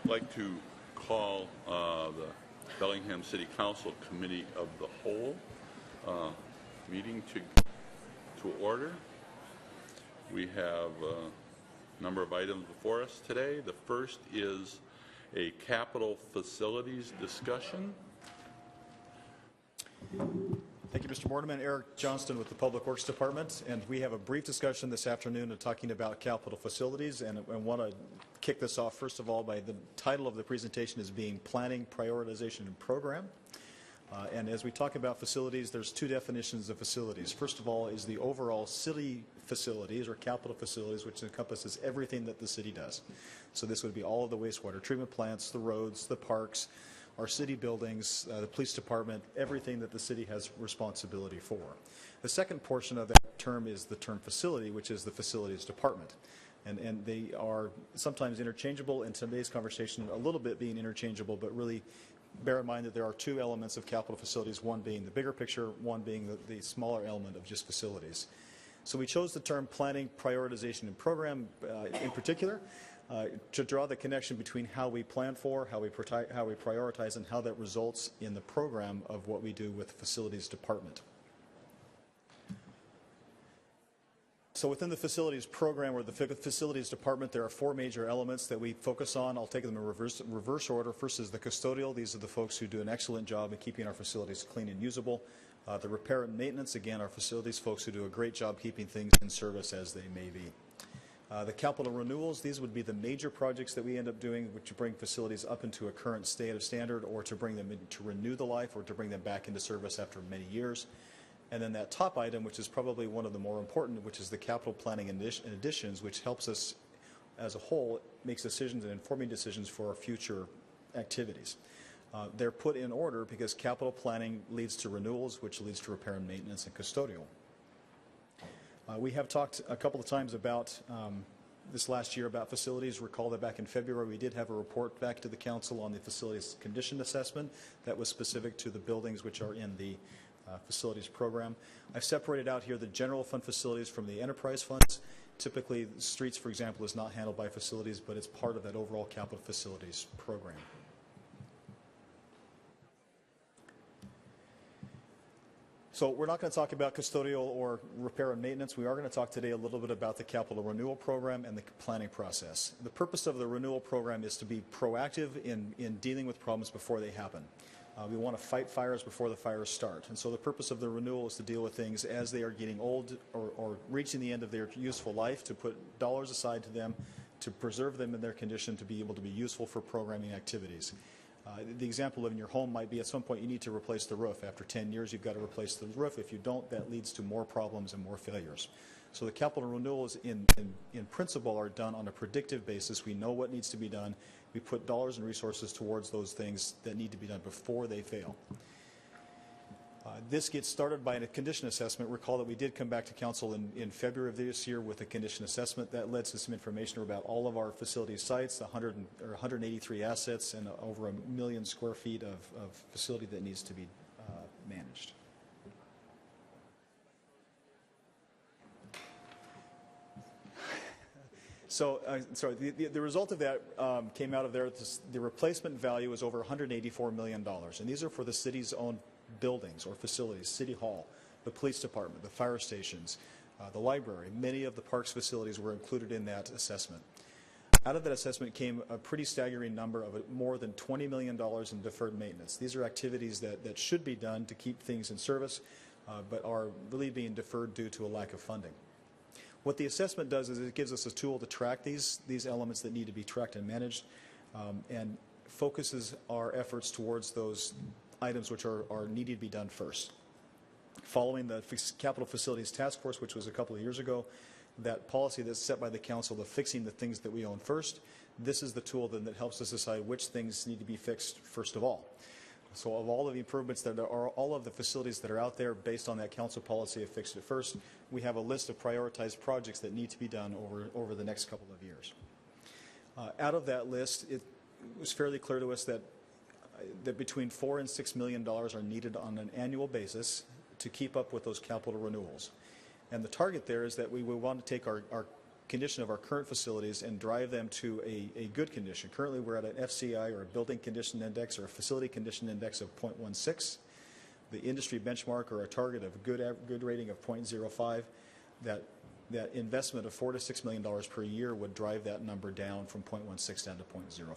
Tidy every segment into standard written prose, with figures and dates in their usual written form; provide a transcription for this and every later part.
I'd like to call the Bellingham City Council Committee of the Whole meeting to order. We have a number of items before us today. The first is a capital facilities discussion. Thank you, Mr. Mortimer. Eric Johnston with the Public Works Department, and we have a brief discussion this afternoon talking about capital facilities, and I want to kick this off first of all by the title of the presentation is being Planning, Prioritization, and Program. And as we talk about facilities, there's two definitions of facilities. First of all is the overall city facilities or capital facilities, which encompasses everything that the city does. So this would be all of the wastewater treatment plants, the roads, the parks, our city buildings, the police department, everything that the city has responsibility for. The second portion of that term is the term facility, which is the facilities department. And they are sometimes interchangeable, in today's conversation a little bit being interchangeable, but really bear in mind that there are two elements of capital facilities, one being the bigger picture, one being the smaller element of just facilities. So we chose the term planning, prioritization, and program in particular to draw the connection between how we plan for, how we prioritize, and how that results in the program of what we do with the facilities department. So within the facilities program or the facilities department, there are four major elements that we focus on. I'll take them in reverse order. First is the custodial. These are the folks who do an excellent job in keeping our facilities clean and usable. The repair and maintenance, again, our facilities folks who do a great job keeping things in service as they may be. The capital renewals, these would be the major projects that we end up doing, which bring facilities up into a current state of standard or to bring them in, to renew the life or to bring them back into service after many years. And then that top item, which is probably one of the more important, which is the capital planning and additions, which helps us as a whole makes decisions and informing decisions for our future activities. They're put in order because capital planning leads to renewals, which leads to repair and maintenance and custodial. We have talked a couple of times about this last year about facilities. Recall that back in February we did have a report back to the council on the facilities condition assessment that was specific to the buildings which are in the facilities program. I've separated out here the general fund facilities from the enterprise funds. Typically, streets, for example, is not handled by facilities, but it's part of that overall capital facilities program. So we're not going to talk about custodial or repair and maintenance. We are going to talk today a little bit about the capital renewal program and the planning process. The purpose of the renewal program is to be proactive in dealing with problems before they happen. We want to fight fires before the fires start. And so the purpose of the renewal is to deal with things as they are getting old or reaching the end of their useful life, to put dollars aside to them, to preserve them in their condition, to be able to be useful for programming activities. The example of in your home might be at some point you need to replace the roof. After 10 years, you've got to replace the roof. If you don't, that leads to more problems and more failures. So the capital renewals in principle are done on a predictive basis. We know what needs to be done. We put dollars and resources towards those things that need to be done before they fail. This gets started by a condition assessment. Recall that we did come back to council in February of this year with a condition assessment that led to some information about all of our facility sites, 183 assets, and over 1 million square feet of facility that needs to be managed. So, the result of that came out of there. The replacement value is over $184 million, and these are for the city's own buildings or facilities: City Hall, the police department, the fire stations, the library. Many of the parks facilities were included in that assessment. Out of that assessment came a pretty staggering number of more than $20 million in deferred maintenance. These are activities that should be done to keep things in service, but are really being deferred due to a lack of funding. What the assessment does is it gives us a tool to track these elements that need to be tracked and managed, and focuses our efforts towards those items which are needed to be done first. Following the Capital Facilities Task Force, which was a couple of years ago, that policy that's set by the council of fixing the things that we own first, this is the tool then that helps us decide which things need to be fixed first of all. So of all of the improvements that are, all of the facilities that are out there based on that council policy of fixed it first, we have a list of prioritized projects that need to be done over the next couple of years. Out of that list, it was fairly clear to us that between $4 and $6 million are needed on an annual basis to keep up with those capital renewals. And the target there is that we want to take our condition of our current facilities and drive them to a good condition. Currently, we're at an FCI, or a building condition index, or a facility condition index of 0.16. The industry benchmark, or a target of good rating of 0.05. That investment of $4 to $6 million per year would drive that number down from 0.16 down to 0.05.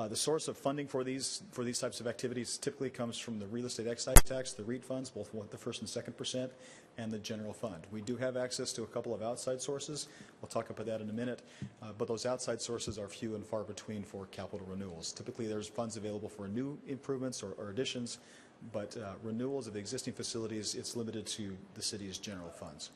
The source of funding for these types of activities typically comes from the real estate excise tax, the REIT funds, both the 1st and 2%, and the general fund. We do have access to a couple of outside sources. We'll talk about that in a minute, but those outside sources are few and far between for capital renewals. Typically, there's funds available for new improvements or additions, but renewals of existing facilities, it's limited to the city's general funds.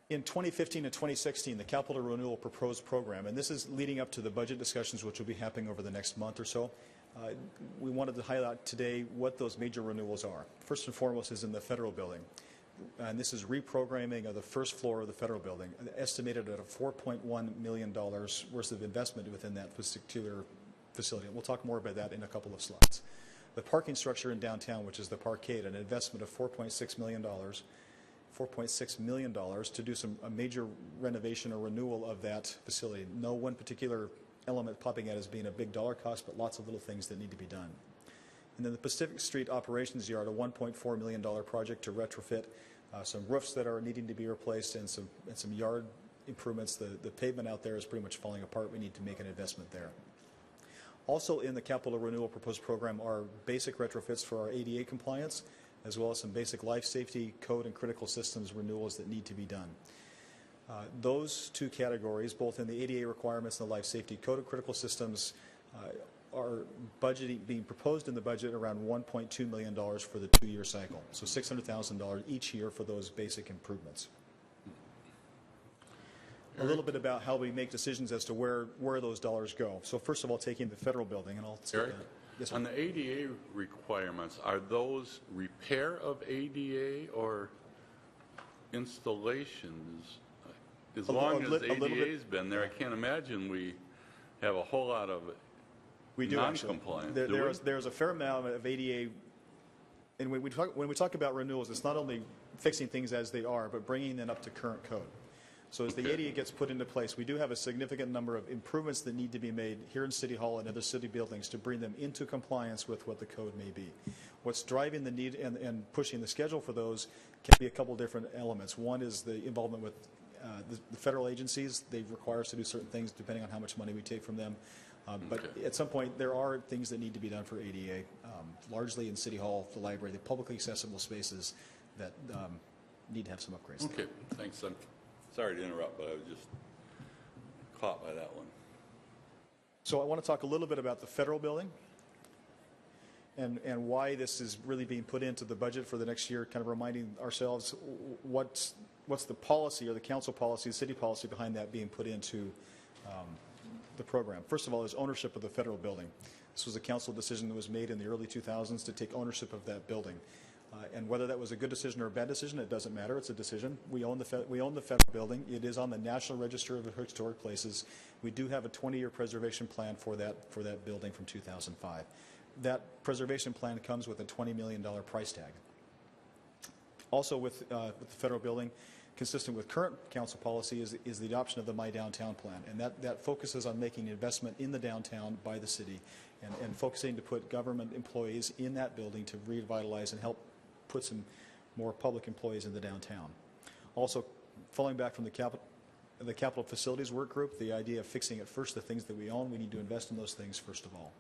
In 2015 and 2016, the Capital Renewal Proposed Program, and this is leading up to the budget discussions which will be happening over the next month or so, we wanted to highlight today what those major renewals are. First and foremost is in the federal building, and this is reprogramming of the first floor of the federal building, estimated at a $4.1 million worth of investment within that particular facility. And we'll talk more about that in a couple of slides. The parking structure in downtown, which is the Parkade, an investment of $4.6 million to do a major renovation or renewal of that facility. No one particular element popping out as being a big dollar cost, but lots of little things that need to be done. And then the Pacific Street Operations Yard, a $1.4 million project to retrofit some roofs that are needing to be replaced and some yard improvements. The pavement out there is pretty much falling apart. We need to make an investment there. Also in the Capital Renewal Proposed Program are basic retrofits for our ADA compliance, as well as some basic life safety code and critical systems renewals that need to be done. Those two categories, both in the ADA requirements and the life safety code and critical systems, are being proposed in the budget around $1.2 million for the 2-year cycle. So $600,000 each year for those basic improvements. A little bit about how we make decisions as to where those dollars go. So first of all, taking the federal building, and I'll skip Eric? that. Yes, on the ADA requirements, are those repair of ADA or installations? As long as ADA's been there, I can't imagine we have a whole lot of non-compliance. There's a fair amount of ADA, and when we talk about renewals, it's not only fixing things as they are, but bringing them up to current code. So as the ADA gets put into place, we do have a significant number of improvements that need to be made here in City Hall and other city buildings to bring them into compliance with what the code may be. What's driving the need and pushing the schedule for those can be a couple different elements. One is the involvement with the federal agencies. They require us to do certain things depending on how much money we take from them. But at some point, there are things that need to be done for ADA, largely in City Hall, the library, the publicly accessible spaces that need to have some upgrades. Okay, thanks. I'm sorry to interrupt, but I was just caught by that one. So I want to talk a little bit about the federal building and why this is really being put into the budget for the next year, kind of reminding ourselves what's the policy or the council policy, the city policy behind that being put into the program. First of all, is ownership of the federal building. This was a council decision that was made in the early 2000s to take ownership of that building. And whether that was a good decision or a bad decision, it doesn't matter. It's a decision. We own the federal building. It is on the National Register of Historic Places. We do have a 20-year preservation plan for that building from 2005. That preservation plan comes with a $20 million price tag. Also with the federal building, consistent with current council policy, is the adoption of the My Downtown plan. And that focuses on making investment in the downtown by the city and focusing to put government employees in that building to revitalize and help put some more public employees in the downtown. Also, falling back from the capital facilities work group, the idea of fixing it first, the things that we own, we need to invest in those things first of all.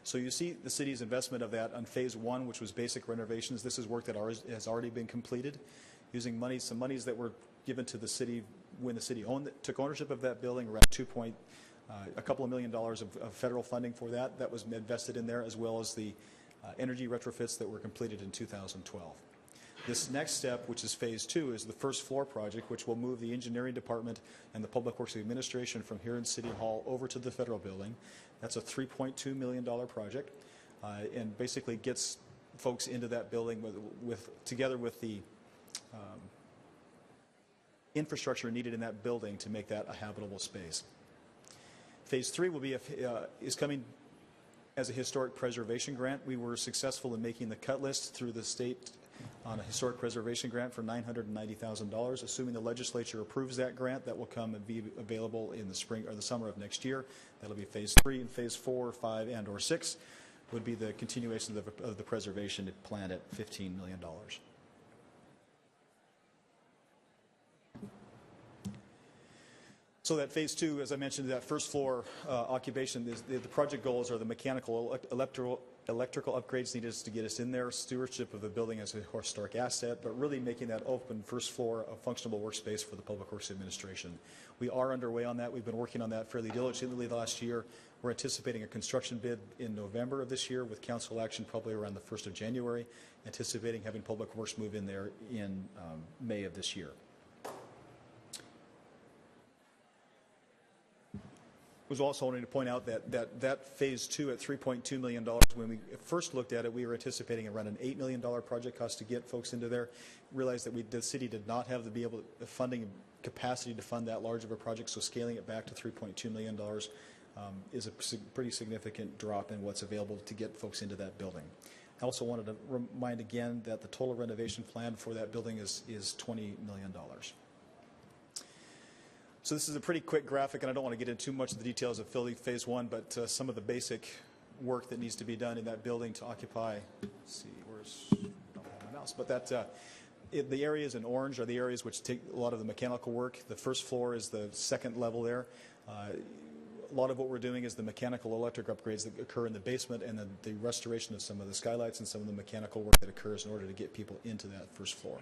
So you see the city's investment of that on phase one, which was basic renovations. This is work that has already been completed using some monies that were given to the city when the city took ownership of that building, around a couple of $1 million of federal funding for that. That was invested in there, as well as the energy retrofits that were completed in 2012. This next step, which is phase two, is the first floor project, which will move the engineering department and the Public Works Administration from here in City Hall over to the federal building. That's a $3.2 million project, and basically gets folks into that building together with the infrastructure needed in that building to make that a habitable space. Phase three will be is coming as a historic preservation grant. We were successful in making the cut list through the state on a historic preservation grant for $990,000. Assuming the legislature approves that grant, that will come and be available in the spring or the summer of next year. That'll be phase 3, and phase 4, 5, and or 6 would be the continuation of the preservation plan at $15 million. So that phase 2, as I mentioned, that first floor occupation, the project goals are the mechanical, electrical upgrades needed to get us in there, stewardship of the building as a historic asset, but really making that open first floor a functional workspace for the Public Works Administration. We are underway on that. We've been working on that fairly diligently last year. We're anticipating a construction bid in November of this year with council action probably around the 1st of January, anticipating having Public Works move in there in May of this year. Was also wanting to point out that phase 2 at $3.2 million, when we first looked at it, we were anticipating around an $8 million project cost to get folks into there. Realized that the city did not have the funding capacity to fund that large of a project, so scaling it back to $3.2 million is a pretty significant drop in what's available to get folks into that building. I also wanted to remind again that the total renovation plan for that building is $20 million. So this is a pretty quick graphic, and I don't want to get into too much of the details of phase 1, but some of the basic work that needs to be done in that building to occupy. Let's see, I don't have my mouse, but the areas in orange are the areas which take a lot of the mechanical work. The first floor is the second level there. A lot of what we're doing is the mechanical electric upgrades that occur in the basement, and then the restoration of some of the skylights and some of the mechanical work that occurs in order to get people into that first floor.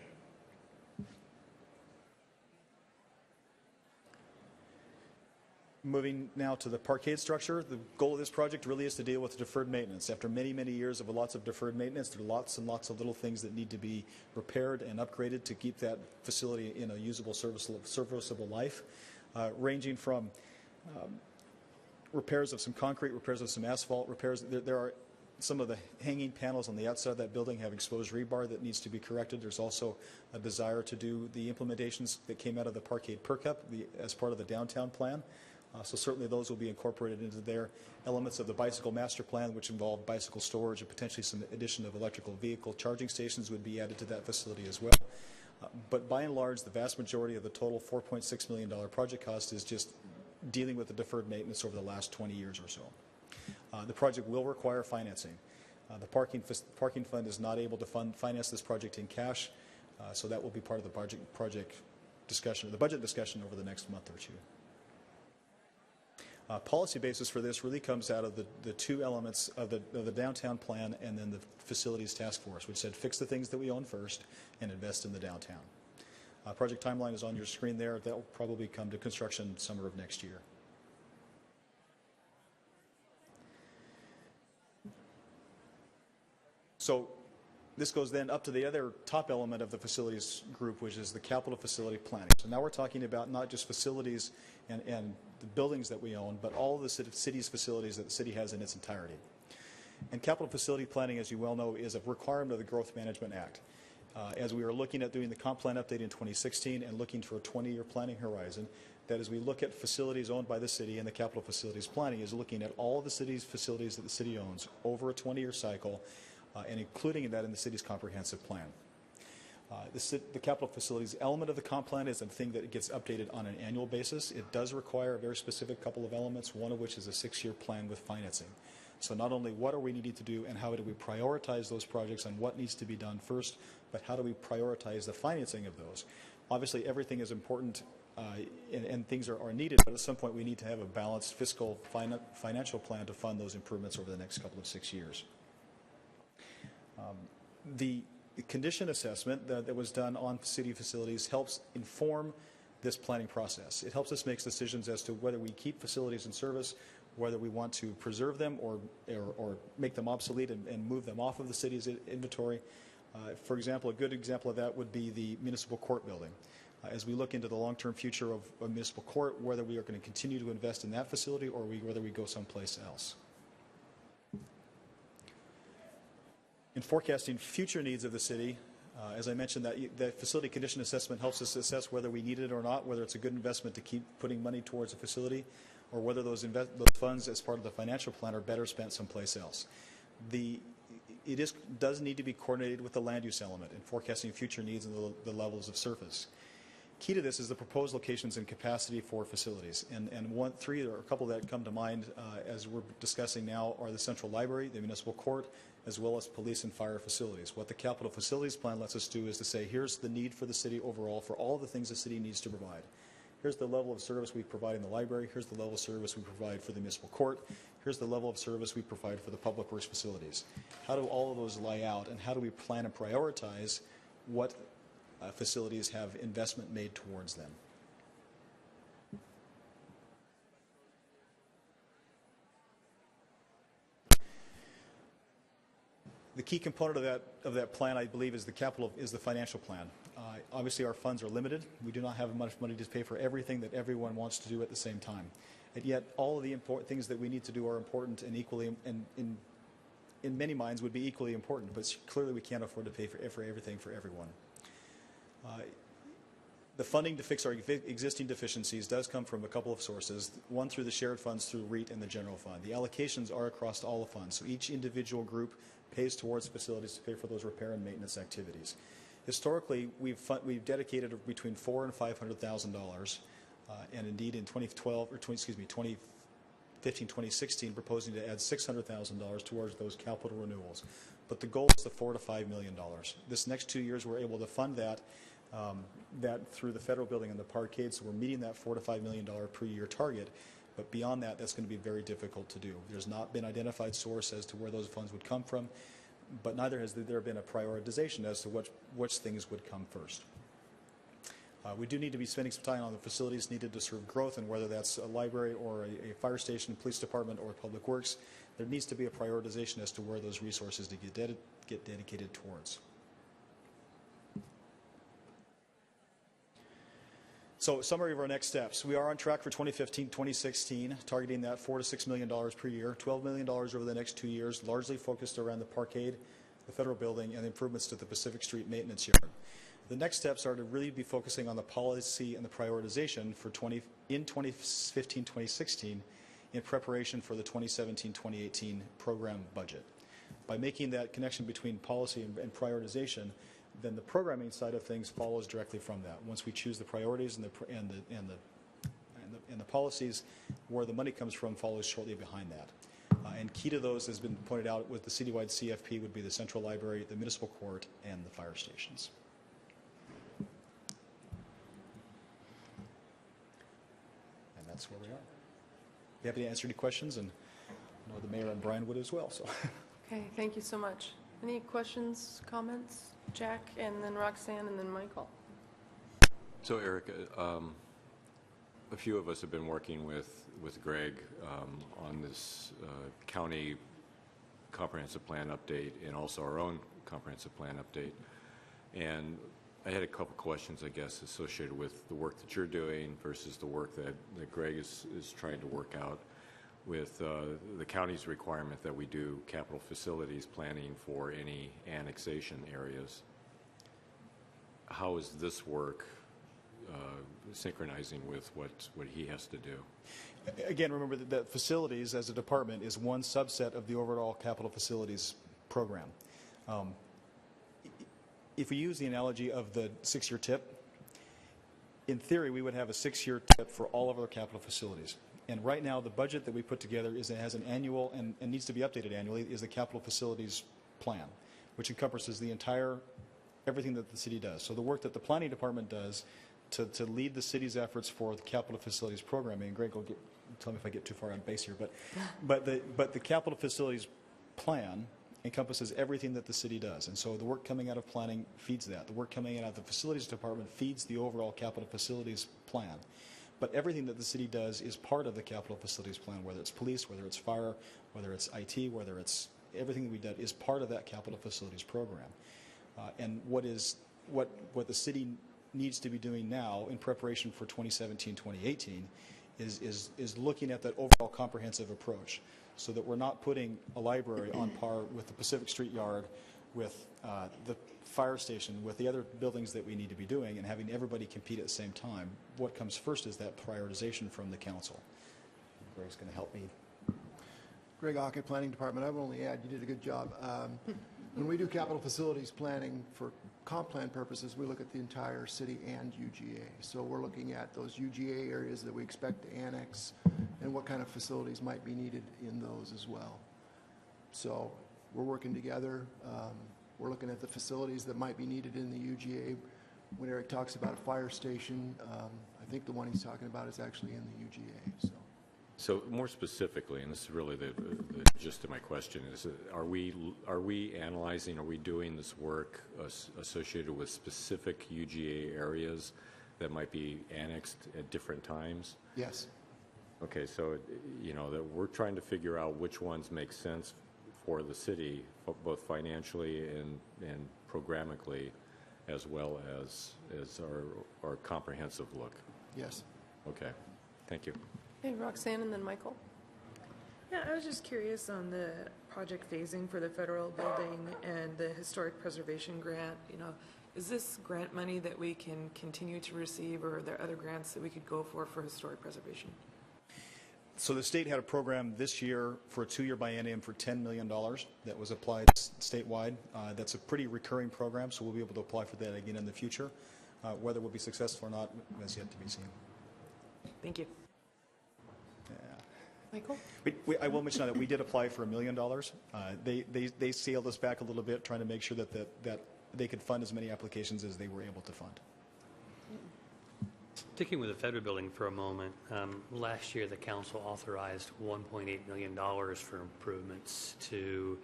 Moving now to the parkade structure, the goal of this project really is to deal with deferred maintenance. After many, many years of lots of deferred maintenance, there are lots and lots of little things that need to be repaired and upgraded to keep that facility in a usable, serviceable life, ranging from repairs of some concrete, repairs of some asphalt, repairs. There are some of the hanging panels on the outside of that building have exposed rebar that needs to be corrected. There's also a desire to do the implementations that came out of the Parkade PERCUP as part of the downtown plan. So certainly those will be incorporated into their elements of the bicycle master plan, which involve bicycle storage and potentially some addition of electrical vehicle charging stations would be added to that facility as well. But by and large, the vast majority of the total $4.6 million project cost is just dealing with the deferred maintenance over the last 20 years or so. The project will require financing. The parking fund is not able to finance this project in cash, so that will be part of the project discussion, the budget discussion over the next month or two. Policy basis for this really comes out of the two elements of the downtown plan and then the facilities task force, which said fix the things that we own first and invest in the downtown. Project timeline is on your screen there. That will probably come to construction summer of next year. So this goes then up to the other top element of the facilities group, which is the capital facility planning. So now we're talking about not just facilities and the buildings that we own, but all of the city's facilities that the city has in its entirety. And capital facility planning, as you well know, is a requirement of the Growth Management Act. As we were looking at doing the comp plan update in 2016 and looking for a 20-year planning horizon, that as we look at facilities owned by the city and the capital facilities planning is looking at all of the city's facilities that the city owns over a 20-year cycle, and including that in the city's comprehensive plan. The capital facilities element of the comp plan is a thing that gets updated on an annual basis. It does require a very specific couple of elements, one of which is a 6-year plan with financing. So not only what are we needing to do and how do we prioritize those projects and what needs to be done first, but how do we prioritize the financing of those. Obviously everything is important and things are needed, but at some point we need to have a balanced fiscal financial plan to fund those improvements over the next couple of 6 years. The condition assessment that was done on city facilities helps inform this planning process. It helps us make decisions as to whether we keep facilities in service, whether we want to preserve them or make them obsolete and move them off of the city's inventory. For example, a good example of that would be the municipal court building. As we look into the long-term future of a municipal court, whether we are going to continue to invest in that facility or whether we go someplace else. In forecasting future needs of the city, as I mentioned, that facility condition assessment helps us assess whether we need it or not, whether it's a good investment to keep putting money towards a facility. or whether those funds as part of the financial plan are better spent someplace else. It does need to be coordinated with the land use element in forecasting future needs and the levels of surface. Key to this is the proposed locations and capacity for facilities. And three or a couple that come to mind as we're discussing now are the Central Library, the Municipal Court, as well as police and fire facilities. What the capital facilities plan lets us do is to say, here's the need for the city overall for all the things the city needs to provide. Here's the level of service we provide in the library. Here's the level of service we provide for the municipal court. Here's the level of service we provide for the public works facilities. How do all of those lay out, and how do we plan and prioritize what facilities have investment made towards them? The key component of that plan, I believe, is the financial plan. Obviously, our funds are limited. We do not have much money to pay for everything that everyone wants to do at the same time. And yet, all of the important things that we need to do are important and equally, and in many minds, would be equally important. But clearly, we can't afford to pay for everything for everyone. The funding to fix our existing deficiencies does come from a couple of sources. One, through the shared funds through REIT and the general fund. The allocations are across all the funds, so each individual group pays towards facilities to pay for those repair and maintenance activities. Historically, we've dedicated between $400,000 and $500,000, and indeed in 2015, 2016, proposing to add $600,000 towards those capital renewals. But the goal is the $4 to $5 million. This next 2 years, we're able to fund that through the federal building and the parkade, so we're meeting that $4 to $5 million per year target. But beyond that, that's going to be very difficult to do. There's not been identified source as to where those funds would come from, but neither has there been a prioritization as to which things would come first. We do need to be spending some time on the facilities needed to serve growth, and whether that's a library or a fire station, police department, or public works, there needs to be a prioritization as to where those resources to get dedicated towards. So, summary of our next steps. We are on track for 2015-2016, targeting that $4 to $6 million per year, $12 million over the next 2 years, largely focused around the parkade, the federal building, and improvements to the Pacific Street maintenance yard. The next steps are to really be focusing on the policy and the prioritization for in 2015-2016 in preparation for the 2017-2018 program budget. By making that connection between policy and prioritization, then the programming side of things follows directly from that. Once we choose the priorities and the policies, where the money comes from follows shortly behind that. And key to those has been pointed out with the citywide CFP would be the Central Library, the Municipal Court, and the fire stations. And that's where we are. Be happy to answer any questions, and I know the mayor and Brian would as well. So. Okay, thank you so much. Any questions, comments? Jack, and then Roxanne, and then Michael. So, Eric, a few of us have been working with Greg on this county comprehensive plan update and also our own comprehensive plan update. And I had a couple questions, I guess, associated with the work that you're doing versus the work that Greg is trying to work out with the county's requirement that we do capital facilities planning for any annexation areas. How is this work synchronizing with what he has to do? Again, remember that facilities as a department is one subset of the overall capital facilities program. If we use the analogy of the 6-year tip, in theory we would have a 6-year tip for all of our capital facilities. And right now, the budget that we put together has an annual and needs to be updated annually is the capital facilities plan, which encompasses the entire everything that the city does. So the work that the planning department does to lead the city's efforts for the capital facilities programming. And Greg will tell me if I get too far on base here, but the capital facilities plan encompasses everything that the city does. And so the work coming out of planning feeds that. The work coming out of the facilities department feeds the overall capital facilities plan. But everything that the city does is part of the capital facilities plan, whether it's police, whether it's fire, whether it's IT, whether it's everything that we do is part of that capital facilities program. And what the city needs to be doing now in preparation for 2017-2018 is looking at that overall comprehensive approach, so that we're not putting a library on par with the Pacific Street Yard, with the fire station, with the other buildings that we need to be doing, and having everybody compete at the same time. What comes first is that prioritization from the council. Greg's going to help me. Greg Ockett, Planning Department. I will only add, you did a good job. When we do capital facilities planning for comp plan purposes, we look at the entire city and UGA. So we're looking at those UGA areas that we expect to annex and what kind of facilities might be needed in those as well. So we're working together. We're looking at the facilities that might be needed in the UGA. When Eric talks about a fire station, I think the one he's talking about is actually in the UGA. So more specifically, and this is really the gist of my question, is are we analyzing, are we doing this work associated with specific UGA areas that might be annexed at different times? Yes. Okay, so, you know, that we're trying to figure out which ones make sense for the city, both financially and programmatically, as well as our comprehensive look. Yes. Okay, thank you. Hey, Roxanne and then Michael. Yeah, I was just curious on the project phasing for the federal building and the historic preservation grant. You know, is this grant money that we can continue to receive, or are there other grants that we could go for historic preservation? So the state had a program this year for a 2-year biennium for $10 million that was applied statewide. That's a pretty recurring program, so we'll be able to apply for that again in the future. Whether we'll be successful or not is yet to be seen. Thank you. Michael? I will mention that we did apply for $1 million. They scaled us back a little bit, trying to make sure that they could fund as many applications as they were able to fund. Sticking with the federal building for a moment, last year the council authorized $1.8 million for improvements to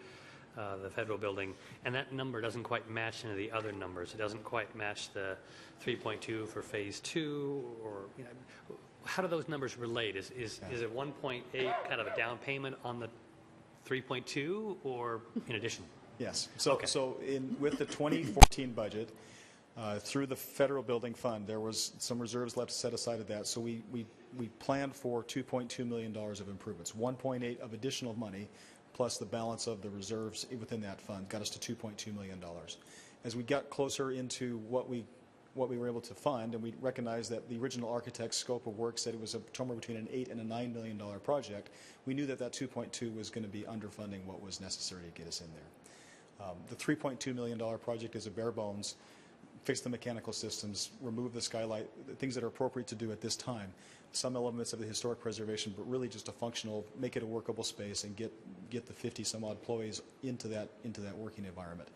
the federal building, and that number doesn't quite match any of the other numbers. It doesn't quite match the 3.2 for phase 2, or, you know, how do those numbers relate? Is it 1.8 kind of a down payment on the 3.2, or in addition? Yes. So, Okay. With the 2014 budget, through the federal building fund, there was some reserves left set aside of that. So we planned for $2.2 million of improvements. 1.8 of additional money, plus the balance of the reserves within that fund, got us to $2.2 million. As we got closer into what we were able to fund, and we recognized that the original architect's scope of work said it was somewhere between an $8 and a $9 million project, we knew that 2.2 was going to be underfunding what was necessary to get us in there. The $3.2 million project is a bare bones, fix the mechanical systems, remove the skylight, the things that are appropriate to do at this time. Some elements of the historic preservation, but really just a functional, make it a workable space and get the 50 some odd employees into that working environment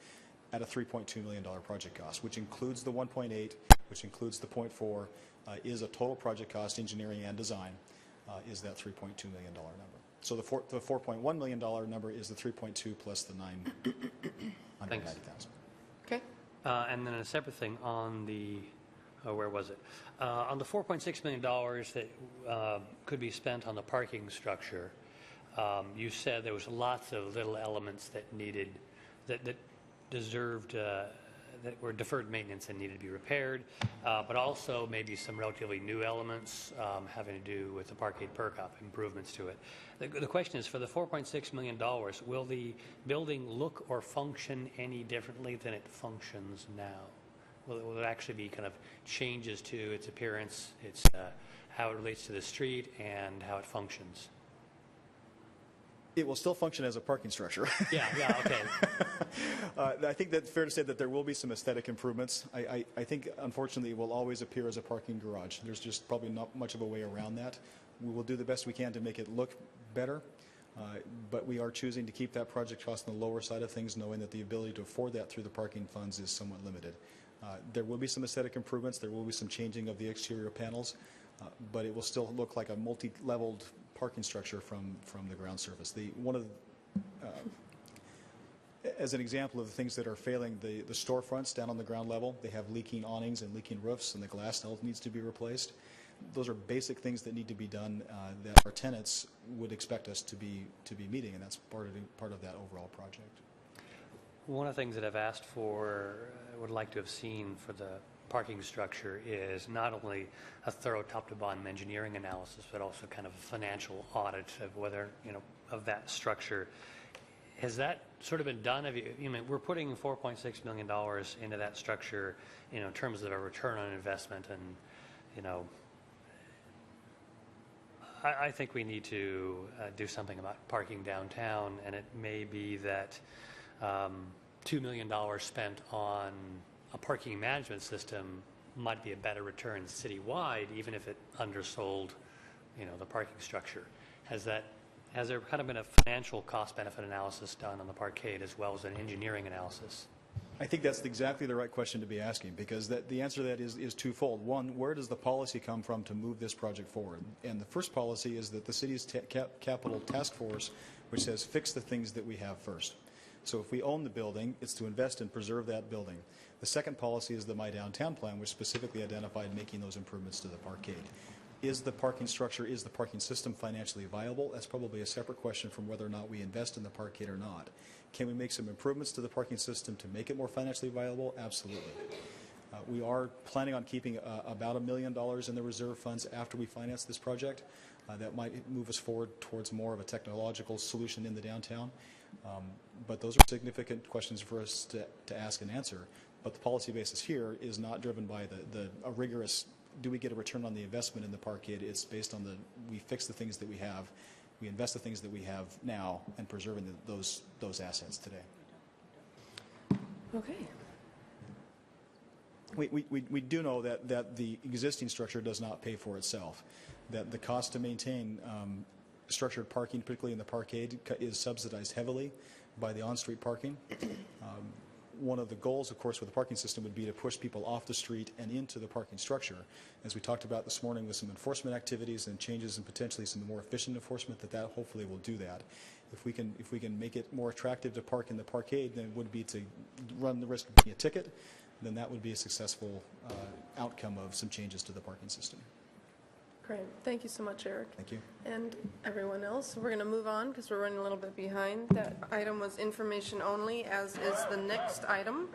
at a $3.2 million project cost, which includes the 1.8, which includes the 0.4, is a total project cost, engineering and design, is that $3.2 million number. So the $4.1 million number is the 3.2 plus the 990,000. Okay. And then a separate thing on the, where was it? On the $4.6 million that could be spent on the parking structure, you said there was lots of little elements that needed, that deserved, that were deferred maintenance and needed to be repaired, but also maybe some relatively new elements having to do with the Parkade Perk-Up, improvements to it. The question is, for the $4.6 million, will the building look or function any differently than it functions now? Will it actually be kind of changes to its appearance, its how it relates to the street, and how it functions? It will still function as a parking structure. Yeah, okay. I think that's fair to say that there will be some aesthetic improvements. I think, unfortunately, it will always appear as a parking garage. There's just probably not much of a way around that. We will do the best we can to make it look better, but we are choosing to keep that project cost on the lower side of things, knowing that the ability to afford that through the parking funds is somewhat limited. There will be some aesthetic improvements. There will be some changing of the exterior panels, but it will still look like a multi-leveled parking structure from the ground surface. As an example of the things that are failing, the storefronts down on the ground level, they have leaking awnings and leaking roofs, and the glass all needs to be replaced. Those are basic things that need to be done that our tenants would expect us to be meeting, and that's part of that overall project. One of the things that I've asked for, would like to have seen for the parking structure, is not only a thorough top-to-bottom engineering analysis, but also kind of a financial audit of whether, of that structure. Has that sort of been done? We're putting $4.6 million into that structure, in terms of a return on investment, and, I think we need to do something about parking downtown, and it may be that $2 million spent on a parking management system might be a better return citywide, even if it undersold, the parking structure. Has there kind of been a financial cost-benefit analysis done on the parkade as well as an engineering analysis? I think that's exactly the right question to be asking, because the answer to that is twofold. One, where does the policy come from to move this project forward? And the first policy is that the city's capital task force, which says fix the things that we have first. So if we own the building, it's to invest and preserve that building. The second policy is the My Downtown Plan, which specifically identified making those improvements to the parkade. Is the parking structure, is the parking system financially viable? That's probably a separate question from whether or not we invest in the parkade or not. Can we make some improvements to the parking system to make it more financially viable? Absolutely. We are planning on keeping about $1 million in the reserve funds after we finance this project. That might move us forward towards more of a technological solution in the downtown. But those are significant questions for us to ask and answer. But the policy basis here is not driven by a rigorous, do we get a return on the investment in the parkade? It's based on we fix the things that we have, we invest the things that we have now, and preserving those assets today. Okay. We do know that the existing structure does not pay for itself, that the cost to maintain structured parking, particularly in the parkade, is subsidized heavily by the on-street parking. One of the goals, of course, with the parking system would be to push people off the street and into the parking structure, as we talked about this morning with some enforcement activities and changes and potentially some more efficient enforcement, that hopefully will do that. If we can make it more attractive to park in the parkade than it would be to run the risk of getting a ticket, then that would be a successful outcome of some changes to the parking system. Great. Thank you so much, Eric. Thank you. And everyone else. We're going to move on because we're running a little bit behind. That item was information only, as is the next item.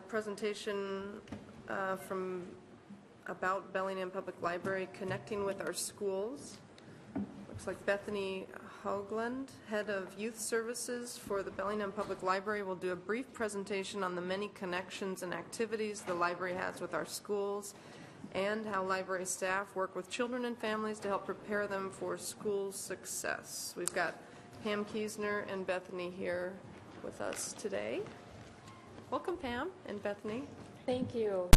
Presentation about Bellingham Public Library connecting with our schools. Looks like Bethany Hoagland, Head of Youth Services for the Bellingham Public Library, will do a brief presentation on the many connections and activities the library has with our schools, and how library staff work with children and families to help prepare them for school success. We've got Pam Kiesner and Bethany here with us today. Welcome, Pam and Bethany. Thank you.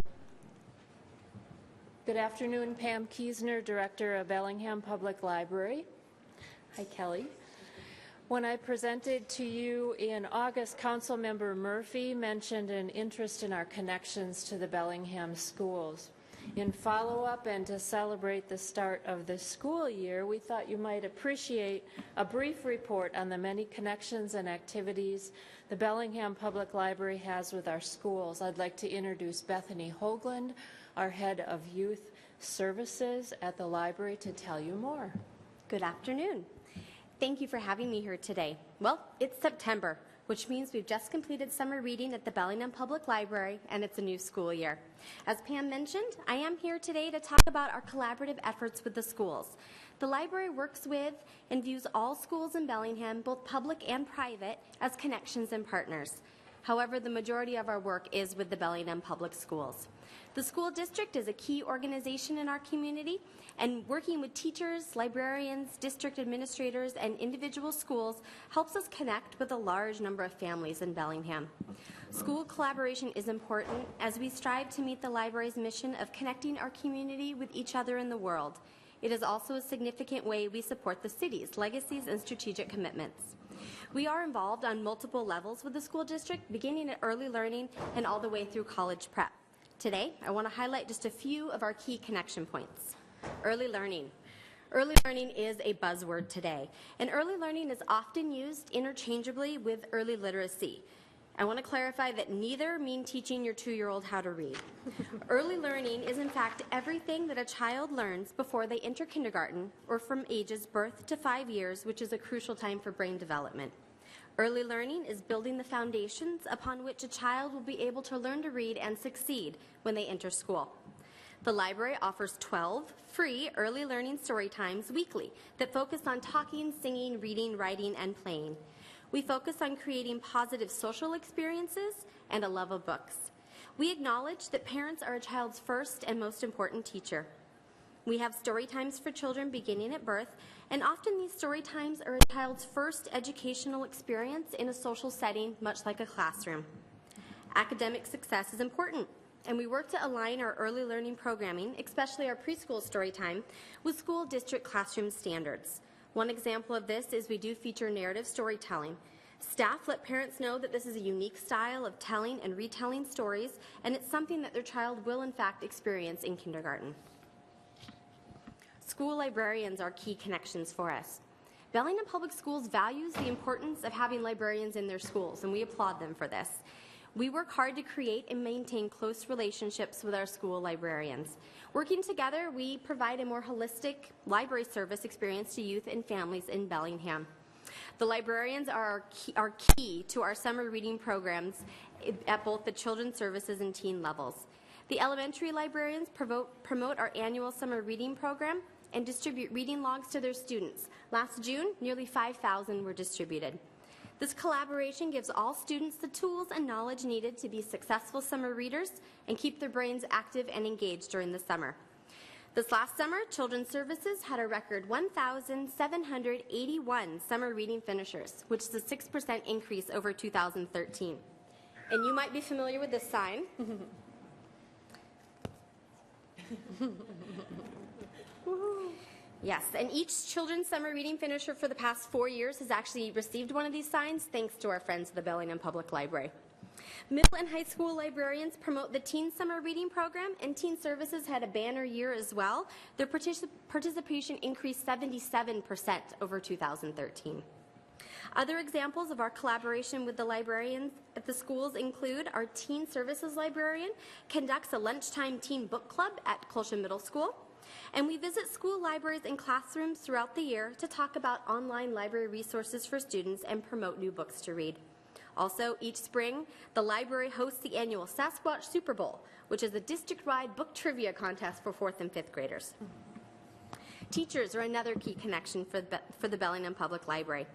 Good afternoon, Pam Kiesner, Director of Bellingham Public Library. Hi, Kelly. When I presented to you in August, Councilmember Murphy mentioned an interest in our connections to the Bellingham schools. In follow-up and to celebrate the start of the school year, we thought you might appreciate a brief report on the many connections and activities the Bellingham Public Library has with our schools. I'd like to introduce Bethany Hoagland, our Head of Youth Services at the library, to tell you more. Good afternoon. Thank you for having me here today. Well, it's September, which means we've just completed summer reading at the Bellingham Public Library, and it's a new school year. As Pam mentioned, I am here today to talk about our collaborative efforts with the schools. The library works with and views all schools in Bellingham, both public and private, as connections and partners. However, the majority of our work is with the Bellingham Public Schools. The school district is a key organization in our community, and working with teachers, librarians, district administrators, and individual schools helps us connect with a large number of families in Bellingham. School collaboration is important as we strive to meet the library's mission of connecting our community with each other in the world. It is also a significant way we support the city's legacies and strategic commitments. We are involved on multiple levels with the school district, beginning at early learning and all the way through college prep. Today, I want to highlight just a few of our key connection points. Early learning. Early learning is a buzzword today, and early learning is often used interchangeably with early literacy. I want to clarify that neither mean teaching your 2-year-old how to read. Early learning is in fact everything that a child learns before they enter kindergarten, or from ages birth to 5 years, which is a crucial time for brain development. Early learning is building the foundations upon which a child will be able to learn to read and succeed when they enter school. The library offers 12 free early learning story times weekly that focus on talking, singing, reading, writing, and playing. We focus on creating positive social experiences and a love of books. We acknowledge that parents are a child's first and most important teacher. We have story times for children beginning at birth, and often these story times are a child's first educational experience in a social setting, much like a classroom. Academic success is important, and we work to align our early learning programming, especially our preschool story time, with school district classroom standards. One example of this is we do feature narrative storytelling. Staff let parents know that this is a unique style of telling and retelling stories, and it's something that their child will in fact experience in kindergarten. School librarians are key connections for us. Bellingham Public Schools values the importance of having librarians in their schools, and we applaud them for this. We work hard to create and maintain close relationships with our school librarians. Working together, we provide a more holistic library service experience to youth and families in Bellingham. The librarians are key to our summer reading programs at both the children's services and teen levels. The elementary librarians promote our annual summer reading program and distribute reading logs to their students. Last June, nearly 5,000 were distributed. This collaboration gives all students the tools and knowledge needed to be successful summer readers and keep their brains active and engaged during the summer. This last summer, Children's Services had a record 1,781 summer reading finishers, which is a 6% increase over 2013. And you might be familiar with this sign. Yes, and each children's summer reading finisher for the past 4 years has actually received one of these signs thanks to our friends at the Bellingham Public Library. Middle and high school librarians promote the Teen Summer Reading Program, and Teen Services had a banner year as well. Their participation increased 77% over 2013. Other examples of our collaboration with the librarians at the schools include our Teen Services librarian conducts a lunchtime teen book club at Colsham Middle School, and we visit school libraries and classrooms throughout the year to talk about online library resources for students and promote new books to read. Also, each spring, the library hosts the annual Sasquatch Super Bowl, which is a district-wide book trivia contest for 4th and 5th graders. Teachers are another key connection for the Bellingham Public Library.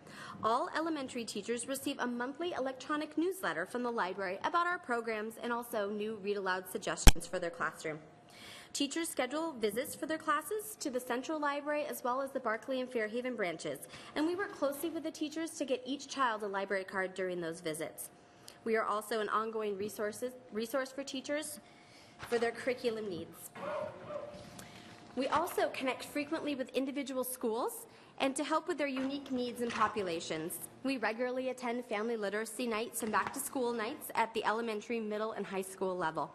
All elementary teachers receive a monthly electronic newsletter from the library about our programs and also new read-aloud suggestions for their classroom. Teachers schedule visits for their classes to the Central Library as well as the Barclay and Fairhaven branches, and we work closely with the teachers to get each child a library card during those visits. We are also an ongoing resource for teachers for their curriculum needs. We also connect frequently with individual schools and to help with their unique needs and populations. We regularly attend family literacy nights and back-to-school nights at the elementary, middle, and high school level.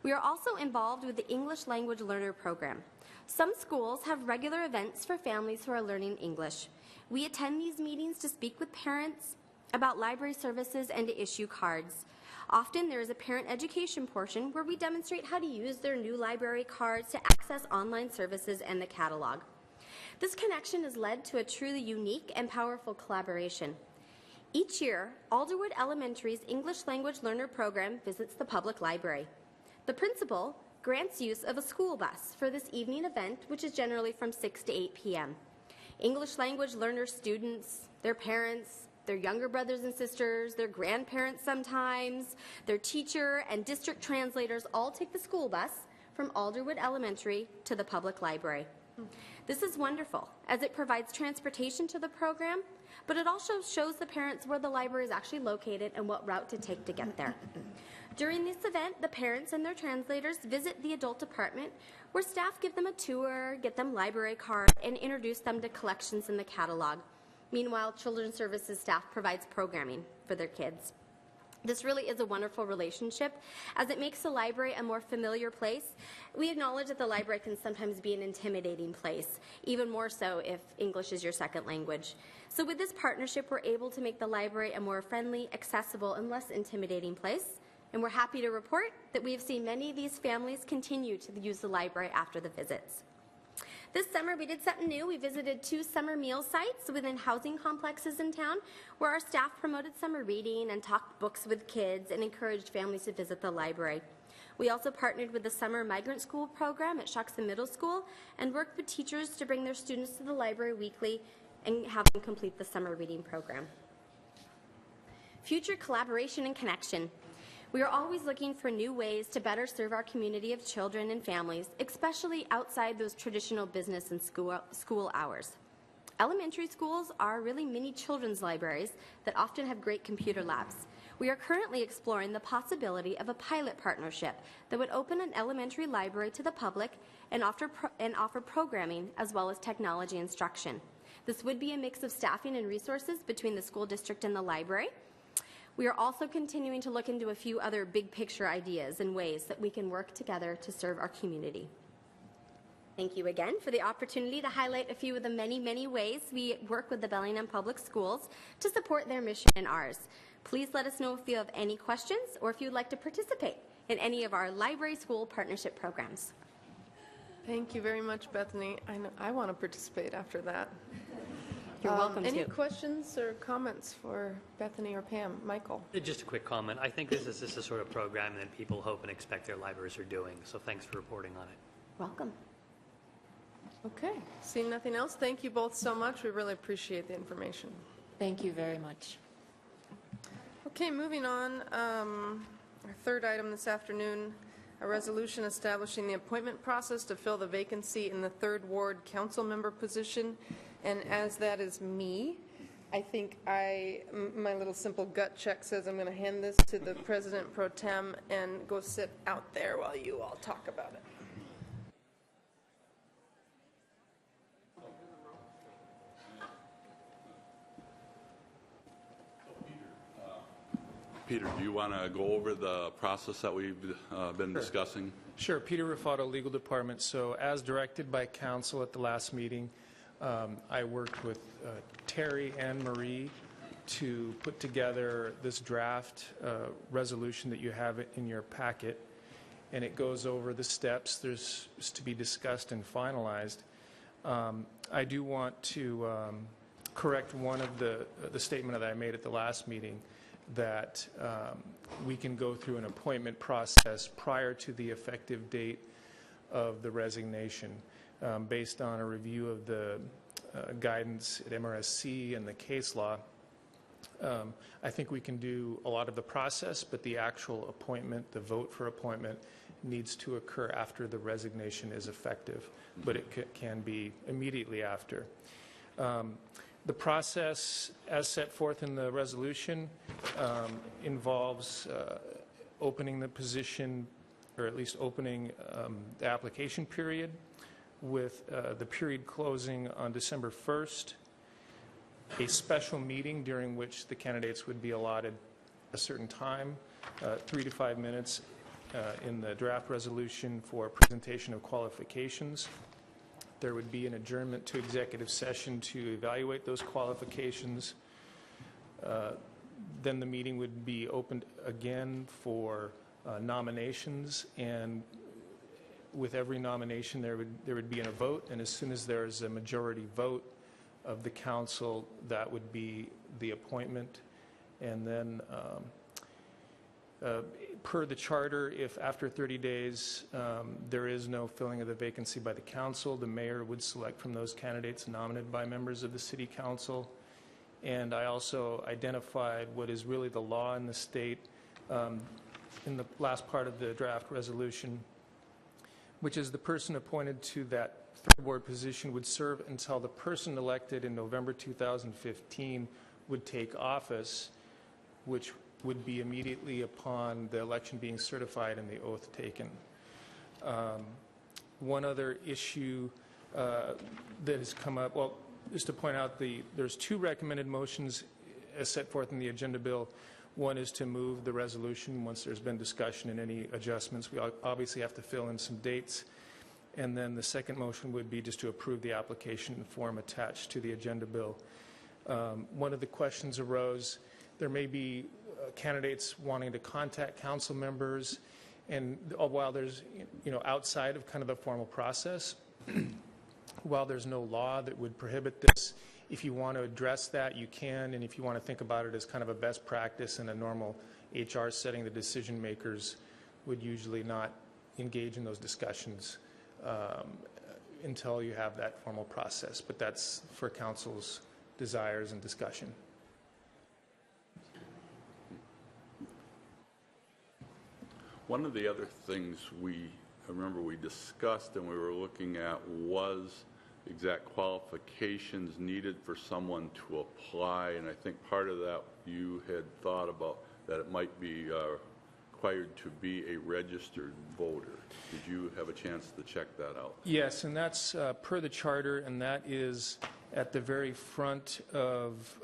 We are also involved with the English Language Learner Program. Some schools have regular events for families who are learning English. We attend these meetings to speak with parents about library services and to issue cards. Often there is a parent education portion where we demonstrate how to use their new library cards to access online services and the catalog. This connection has led to a truly unique and powerful collaboration. Each year, Alderwood Elementary's English Language Learner Program visits the public library. The principal grants use of a school bus for this evening event, which is generally from 6 to 8 p.m. English language learner students, their parents, their younger brothers and sisters, their grandparents sometimes, their teacher and district translators all take the school bus from Alderwood Elementary to the public library. This is wonderful, as it provides transportation to the program, but it also shows the parents where the library is actually located and what route to take to get there. During this event, the parents and their translators visit the adult department, where staff give them a tour, get them library cards, and introduce them to collections in the catalog. Meanwhile, Children's Services staff provides programming for their kids. This really is a wonderful relationship, as it makes the library a more familiar place. We acknowledge that the library can sometimes be an intimidating place, even more so if English is your second language. So with this partnership, we're able to make the library a more friendly, accessible, and less intimidating place. And we're happy to report that we have seen many of these families continue to use the library after the visits. This summer, we did something new. We visited 2 summer meal sites within housing complexes in town, where our staff promoted summer reading and talked books with kids and encouraged families to visit the library. We also partnered with the Summer Migrant School program at Shuxton Middle School and worked with teachers to bring their students to the library weekly and have them complete the summer reading program. Future collaboration and connection. We are always looking for new ways to better serve our community of children and families, especially outside those traditional business and school hours. Elementary schools are really mini children's libraries that often have great computer labs. We are currently exploring the possibility of a pilot partnership that would open an elementary library to the public and offer programming as well as technology instruction. This would be a mix of staffing and resources between the school district and the library. We are also continuing to look into a few other big picture ideas and ways that we can work together to serve our community. Thank you again for the opportunity to highlight a few of the many, many ways we work with the Bellingham Public Schools to support their mission and ours. Please let us know if you have any questions or if you'd like to participate in any of our library school partnership programs. Thank you very much, Bethany. I know I want to participate after that. You're welcome Any to. questions or comments for Bethany or Pam? Michael? Just a quick comment. I think this is the sort of program that people hope and expect their libraries are doing, so thanks for reporting on it. Welcome. Okay. Seeing nothing else, thank you both so much. We really appreciate the information. Thank you very much. Okay, moving on. Our third item this afternoon, a resolution establishing the appointment process to fill the vacancy in the 3rd Ward council member position. And as that is me, I think my little simple gut check says I'm going to hand this to the President Pro Tem and go sit out there while you all talk about it. Peter, do you want to go over the process that we've been discussing? Sure. Peter Rufato, Legal Department. So as directed by council at the last meeting, I worked with Terry and Marie to put together this draft resolution that you have in your packet, and it goes over the steps there's to be discussed and finalized. I do want to correct one of the statement that I made at the last meeting, that we can go through an appointment process prior to the effective date of the resignation. Based on a review of the guidance at MRSC and the case law, I think we can do a lot of the process, but the actual appointment, the vote for appointment, needs to occur after the resignation is effective, but it can be immediately after. The process, as set forth in the resolution, involves opening the position, or at least opening the application period, with the period closing on December 1st, a special meeting during which the candidates would be allotted a certain time, 3 to 5 minutes in the draft resolution for presentation of qualifications. There would be an adjournment to executive session to evaluate those qualifications. Then the meeting would be opened again for nominations, and with every nomination there would be a vote, and as soon as there is a majority vote of the council, that would be the appointment. And then per the charter, if after 30 days there is no filling of the vacancy by the council, the mayor would select from those candidates nominated by members of the city council. And I also identified what is really the law in the state in the last part of the draft resolution, which is the person appointed to that 3rd Ward position would serve until the person elected in November 2015 would take office, which would be immediately upon the election being certified and the oath taken. One other issue that has come up, well, just to point out, there's 2 recommended motions as set forth in the agenda bill. One is to move the resolution once there's been discussion and any adjustments. We obviously have to fill in some dates. And then the second motion would be just to approve the application form attached to the agenda bill. One of the questions arose, there may be candidates wanting to contact council members, and while there's, outside of kind of the formal process, while there's no law that would prohibit this, if you want to address that, you can, and if you want to think about it as kind of a best practice in a normal HR setting, the decision makers would usually not engage in those discussions until you have that formal process. But that's for council's desires and discussion. One of the other things I remember we discussed and we were looking at was exact qualifications needed for someone to apply, and I think part of that you had thought about that it might be required to be a registered voter. Did you have a chance to check that out? Yes, and that's per the charter, and that is at the very front of,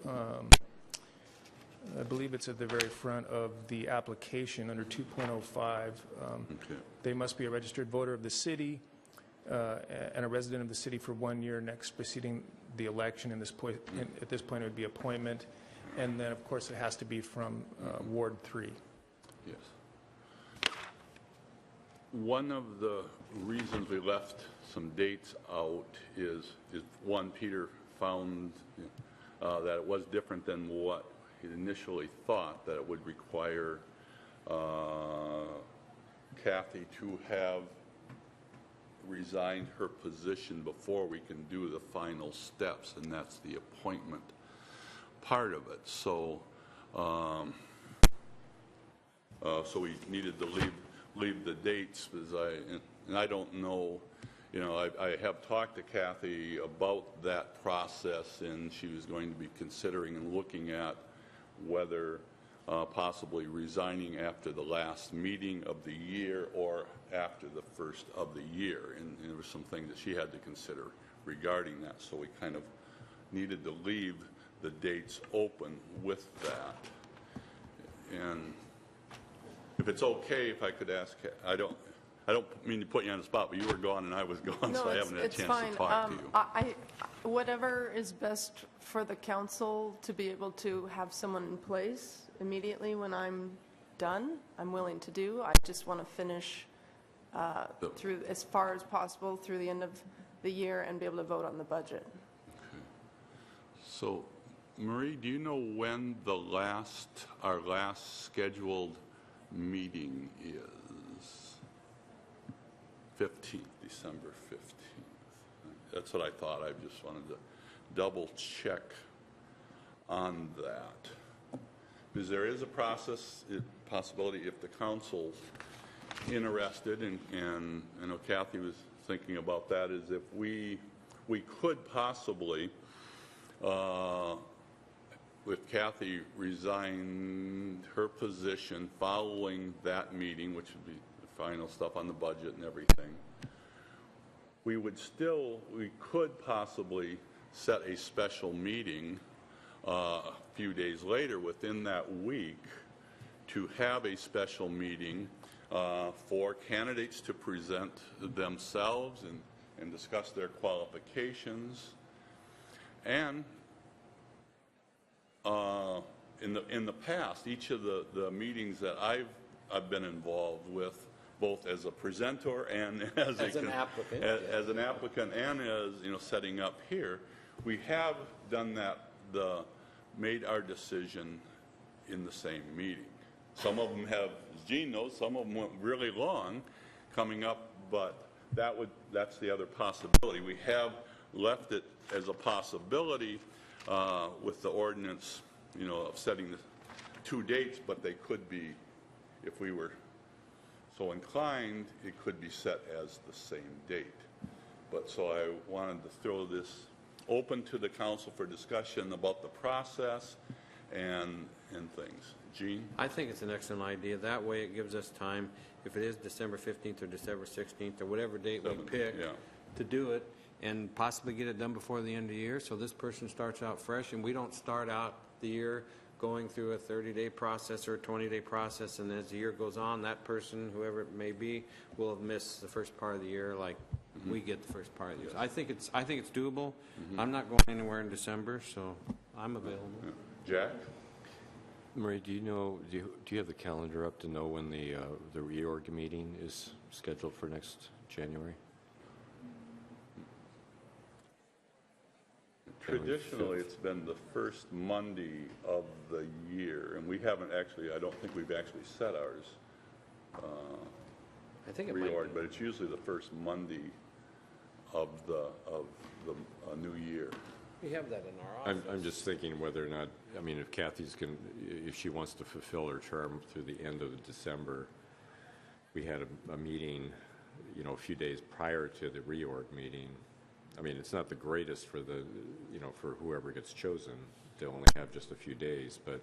I believe it's at the very front of the application under 2.05. Okay. They must be a registered voter of the city and a resident of the city for 1 year next preceding the election. At this point, it would be appointment. And then, of course, it has to be from Ward 3. Yes. One of the reasons we left some dates out is one, Peter found that it was different than what he initially thought, that it would require Kathy to have resigned her position before we can do the final steps, and that's the appointment part of it. So, so we needed to leave the dates, because I don't know, I have talked to Kathy about that process, and she was going to be considering and looking at whether possibly resigning after the last meeting of the year or after the first of the year. And there were some things that she had to consider regarding that. So we kind of needed to leave the dates open with that. And if it's okay, if I could ask, I don't mean to put you on the spot, but you were gone and I was gone, so I haven't had a chance to talk to you. Whatever is best for the council to be able to have someone in place immediately when I'm done, I'm willing to do. I just want to finish through as far as possible through the end of the year and be able to vote on the budget. Okay. So, Marie, do you know when our last scheduled meeting is? 15th, December 15th. That's what I thought. I just wanted to double check on that. Because there is a possibility if the council's interested, and I know Kathy was thinking about that, is if we could possibly, with Kathy resigned her position following that meeting, which would be the final stuff on the budget and everything, we could possibly set a special meeting a few days later within that week to have a special meeting for candidates to present themselves and discuss their qualifications. And in the past, each of the meetings that I've been involved with, both as a presenter and as an applicant, as an applicant, and as setting up here, we have done that. Made our decision in the same meeting. Some of them have, as Gene knows, some of them went really long coming up, but that's the other possibility. We have left it as a possibility with the ordinance, of setting the 2 dates, but they could be, if we were so inclined, it could be set as the same date. But so I wanted to throw this open to the council for discussion about the process and things. Gene? I think it's an excellent idea. That way it gives us time, if it is December 15th or December 16th or whatever date we pick, to do it and possibly get it done before the end of the year, so this person starts out fresh and we don't start out the year going through a 30-day process or a 20-day process, and as the year goes on, that person, whoever it may be, will have missed the first part of the year like we get the first part of the year. I think it's doable. I'm not going anywhere in December, so I'm available. Jack? Marie, do you have the calendar up to know when the reorg meeting is scheduled for next January? Traditionally, it's been the first Monday of the year, and we haven't actually, I don't think we've actually set ours I think it reorg, might be. but it's usually the first Monday of the new year. We have that in our office. I'm just thinking whether or not, if if she wants to fulfill her term through the end of December, we had a meeting, a few days prior to the reorg meeting. I mean, it's not the greatest for for whoever gets chosen to only have just a few days, but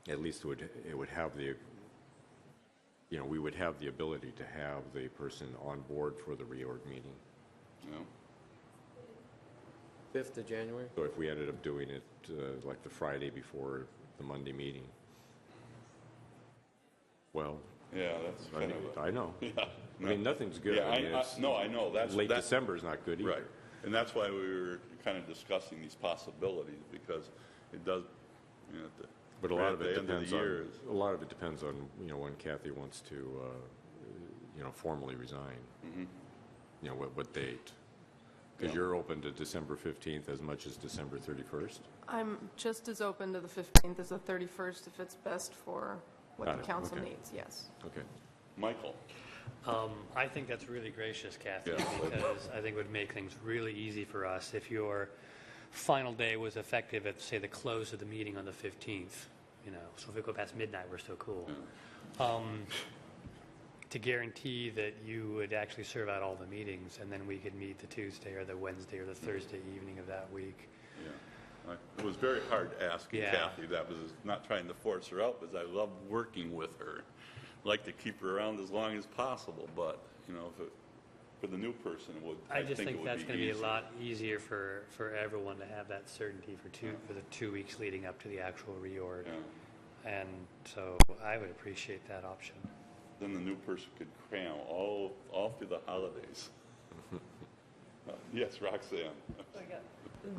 at least it would have the, we would have the ability to have the person on board for the reorg meeting. Yeah. 5th of January? So if we ended up doing it like the Friday before the Monday meeting. Well, Yeah, that's kind of I know. Yeah. I mean, nothing's good. Yeah, I mean, it's- no, I know. late December is not good either. Right. And that's why we were kind of discussing these possibilities, because it does, But a lot of it at the end of depends the on year when Kathy wants to formally resign. What date? Because you're open to December 15th as much as December 31st. I'm just as open to the 15th as the 31st if it's best for what Got the it. council Okay. needs, yes. Okay. Michael. I think that's really gracious, Kathy, Yeah. because I think it would make things really easy for us if your final day was effective at, say, the close of the meeting on the 15th. So if we go past midnight, we're still cool. To guarantee that you would actually serve out all the meetings, and then we could meet the Tuesday or the Wednesday or the Thursday evening of that week. Yeah. It was very hard asking Yeah. Kathy. That was not trying to force her out, because I love working with her. Like to keep her around as long as possible, but, for the new person, I just think it think would that's going to be a easier. lot easier for everyone to have that certainty for the 2 weeks leading up to the actual reorg. Yeah. And so I would appreciate that option. Then the new person could cram all through the holidays. Yes, Roxanne.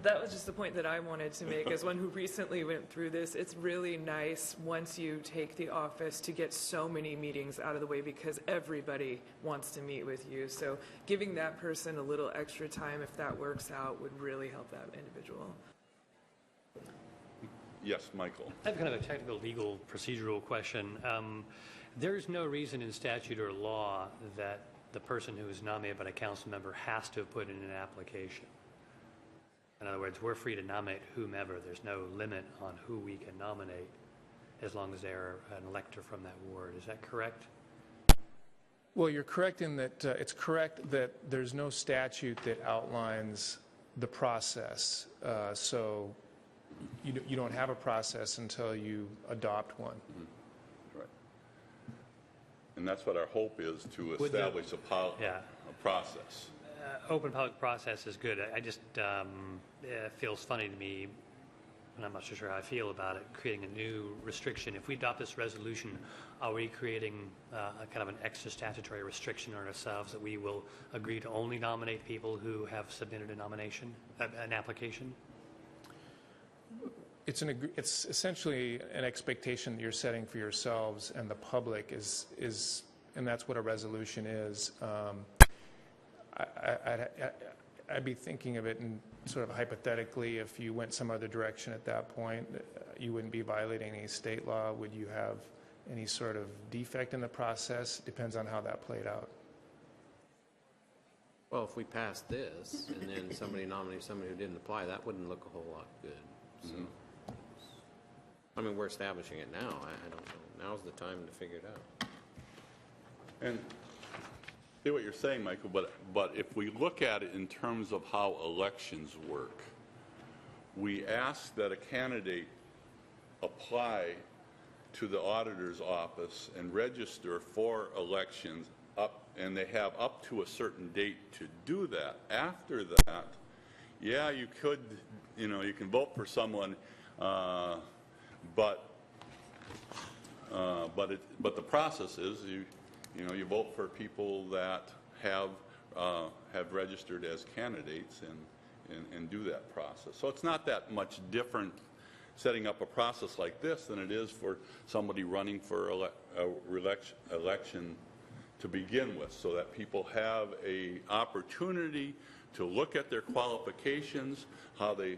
That was just the point that I wanted to make. As one who recently went through this, it's really nice once you take the office to get so many meetings out of the way, because everybody wants to meet with you. So giving that person a little extra time, if that works out, would really help that individual. Yes, Michael. I have kind of a technical, legal, procedural question. There's no reason in statute or law that the person who is nominated by a council member has to put in an application. In other words, we're free to nominate whomever. There's no limit on who we can nominate as long as they're an elector from that ward. Is that correct? Well, you're correct in that it's correct that there's no statute that outlines the process. So you don't have a process until you adopt one. Right. And that's what our hope is, to Would the- establish a process. Open public process is good. I just, it feels funny to me, and I'm not so sure how I feel about it, creating a new restriction. If we adopt this resolution, are we creating a kind of an extra statutory restriction on ourselves that we will agree to only nominate people who have submitted a nomination, an application? It's essentially an expectation that you're setting for yourselves and the public is and that's what a resolution is. I'd be thinking of it in sort of hypothetically, if you went some other direction at that point, you wouldn't be violating any state law. Would you have any sort of defect in the process? Depends on how that played out. Well, if we passed this and then somebody nominated somebody who didn't apply, that wouldn't look a whole lot good. So, I mean, we're establishing it now. I don't know. Now's the time to figure it out. And see what you're saying, Michael, but if we look at it in terms of how elections work, we ask that a candidate apply to the auditor's office and register for elections and they have up to a certain date to do that. After that, yeah, you could, you can vote for someone, but the process is you vote for people that have registered as candidates and do that process. So it's not that much different setting up a process like this than it is for somebody running for election to begin with, so that people have a opportunity to look at their qualifications, how they,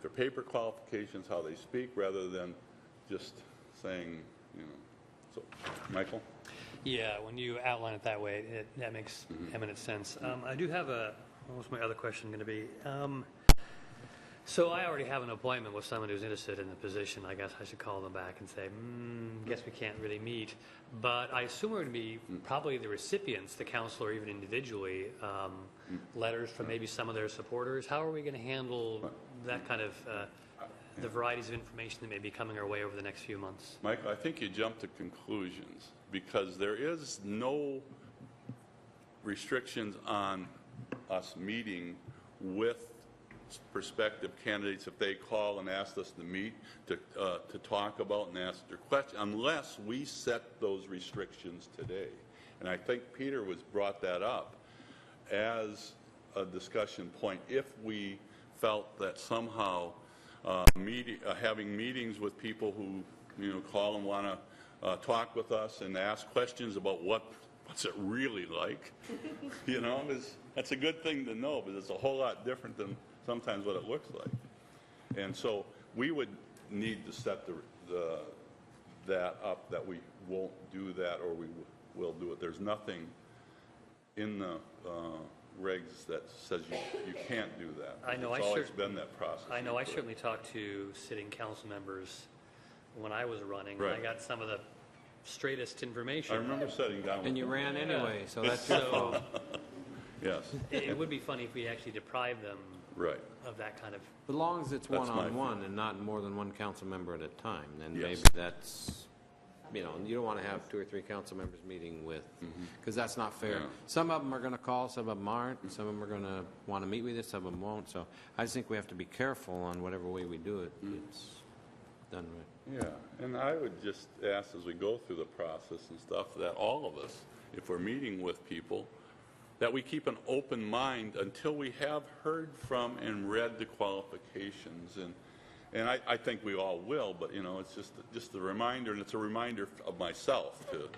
their paper qualifications, how they speak, rather than just saying, So, Michael? Yeah, when you outline it that way, that makes eminent sense. I do have what was my other question going to be? So I already have an appointment with someone who's interested in the position. I guess I should call them back and say, guess we can't really meet. But I assume we're going to be probably the recipients, the council or even individually, letters from maybe some of their supporters. How are we going to handle that kind of, the varieties of information that may be coming our way over the next few months? Michael, I think you jumped to conclusions because there is no restrictions on us meeting with prospective candidates if they call and ask us to meet to talk about and ask their question, unless we set those restrictions today. And I think Peter brought that up as a discussion point. If we felt that somehow having meetings with people who call and want to talk with us and ask questions about what's it really like, that's a good thing to know, but it's a whole lot different than sometimes what it looks like. And so we would need to set that up, that we won't do that or we will do it. There's nothing in the regs that says you can't do that. I know. It's always been that process. I know. I certainly talked to sitting council members when I was running. Right. And I got some of the straightest information. I remember sitting down with And you them. ran anyway, so that's your fault. Yes. It would be funny if we actually deprived them Right. of that kind of. As long as it's That's my one-on-one and not more than one council member at a time, then Yes. maybe that's, you don't want to have 2 or 3 council members meeting with, because that's not fair. Yeah. Some of them are going to call, some of them aren't, and some of them are going to want to meet with you, some of them won't. So I just think we have to be careful on whatever way we do it. It's done right. Yeah, and I would just ask as we go through the process and stuff that all of us, if we're meeting with people, that we keep an open mind until we have heard from and read the qualifications. And I think we all will, but it's just a reminder, and it's a reminder of myself to,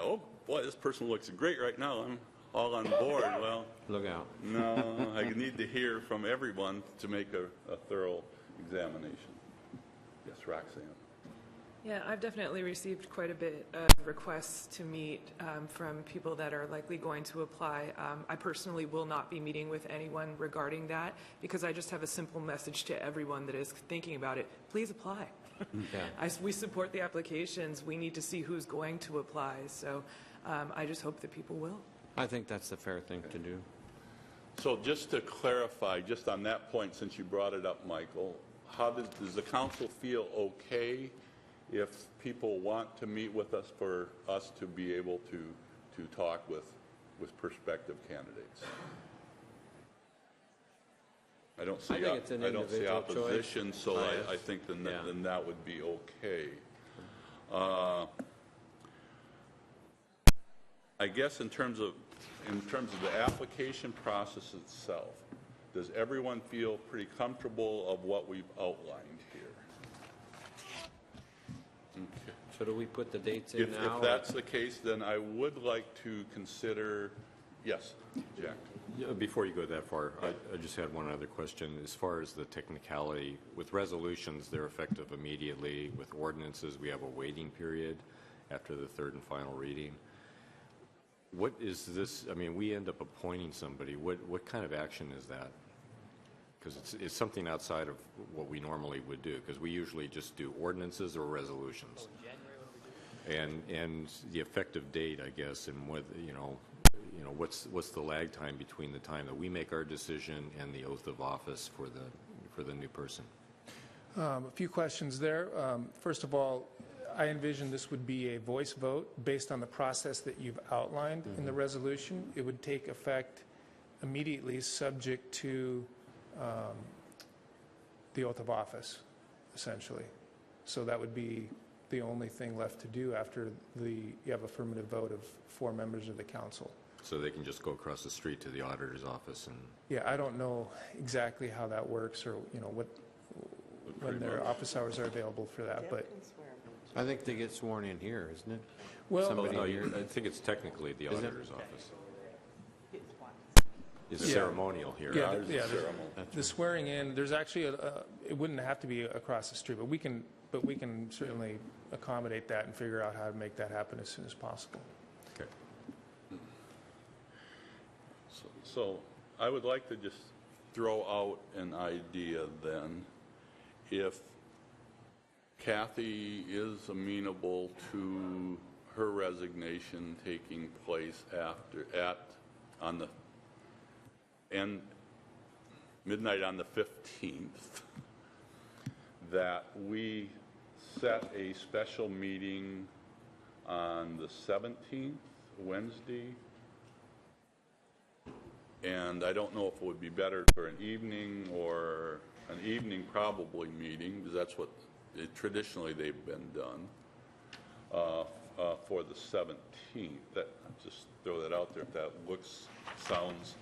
oh boy, this person looks great right now. I'm all on board. Well, Look out. no, I need to hear from everyone to make a thorough examination. Yes, Roxanne. Yeah, I've definitely received quite a bit of requests to meet from people that are likely going to apply. I personally will not be meeting with anyone regarding that because I just have a simple message to everyone that is thinking about it. Please apply. Yeah. We support the applications. We need to see who's going to apply. So I just hope that people will. I think that's the fair thing to do. So just to clarify, just on that point, since you brought it up, Michael, how does the council feel okay if people want to meet with us for us to be able to talk with prospective candidates? I don't see think it's an individual opposition, choice. so Yes. I think then Yeah. that would be okay. I guess in terms of the application process itself, does everyone feel pretty comfortable of what we've outlined here? Okay. So do we put the dates in now? If that's the case, then I would like to consider, yes, Jack. Yeah, before you go that far, I just had one other question. As far as the technicality, with resolutions, they're effective immediately. With ordinances, we have a waiting period after the third and final reading. What is this? I mean, we end up appointing somebody. What kind of action is that? Because it's something outside of what we normally would do, because we usually just do ordinances or resolutions. And the effective date, I guess, and whether, what's the lag time between the time that we make our decision and the oath of office for the new person? A few questions there. First of all, I envision this would be a voice vote based on the process that you've outlined in the resolution. It would take effect immediately, subject to the oath of office, essentially. So that would be the only thing left to do after you have affirmative vote of 4 members of the council. So they can just go across the street to the auditor's office and... Yeah, I don't know exactly how that works or, when their office hours are available for that, but... I think they get sworn in here, isn't it? Well, I think it's technically the Is it? auditor's office. It's Yeah. ceremonial here. Yeah, Ours is yeah, ceremonial. the swearing in, there's actually, it wouldn't have to be across the street, but we can certainly accommodate that and figure out how to make that happen as soon as possible. Okay. So I would like to just throw out an idea then. If Kathy is amenable to her resignation taking place on the midnight on the 15th, that we set a special meeting on the 17th, Wednesday. And I don't know if it would be better for an evening or an evening probably meeting, because that's what traditionally they've been done, for the 17th. That, just throw that out there if that sounds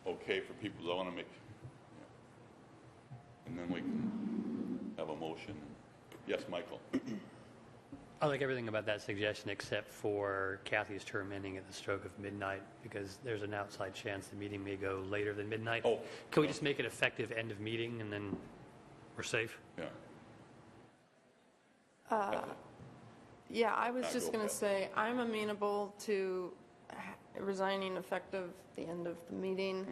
okay for people that want to make, and then we can have a motion. Yes, Michael. I like everything about that suggestion except for Kathy's term ending at the stroke of midnight, because there's an outside chance the meeting may go later than midnight. Oh. Can we just make it effective end of meeting and then we're safe? Yeah. Yeah, I was just go going to ahead. say, I'm amenable to resigning effective the end of the meeting,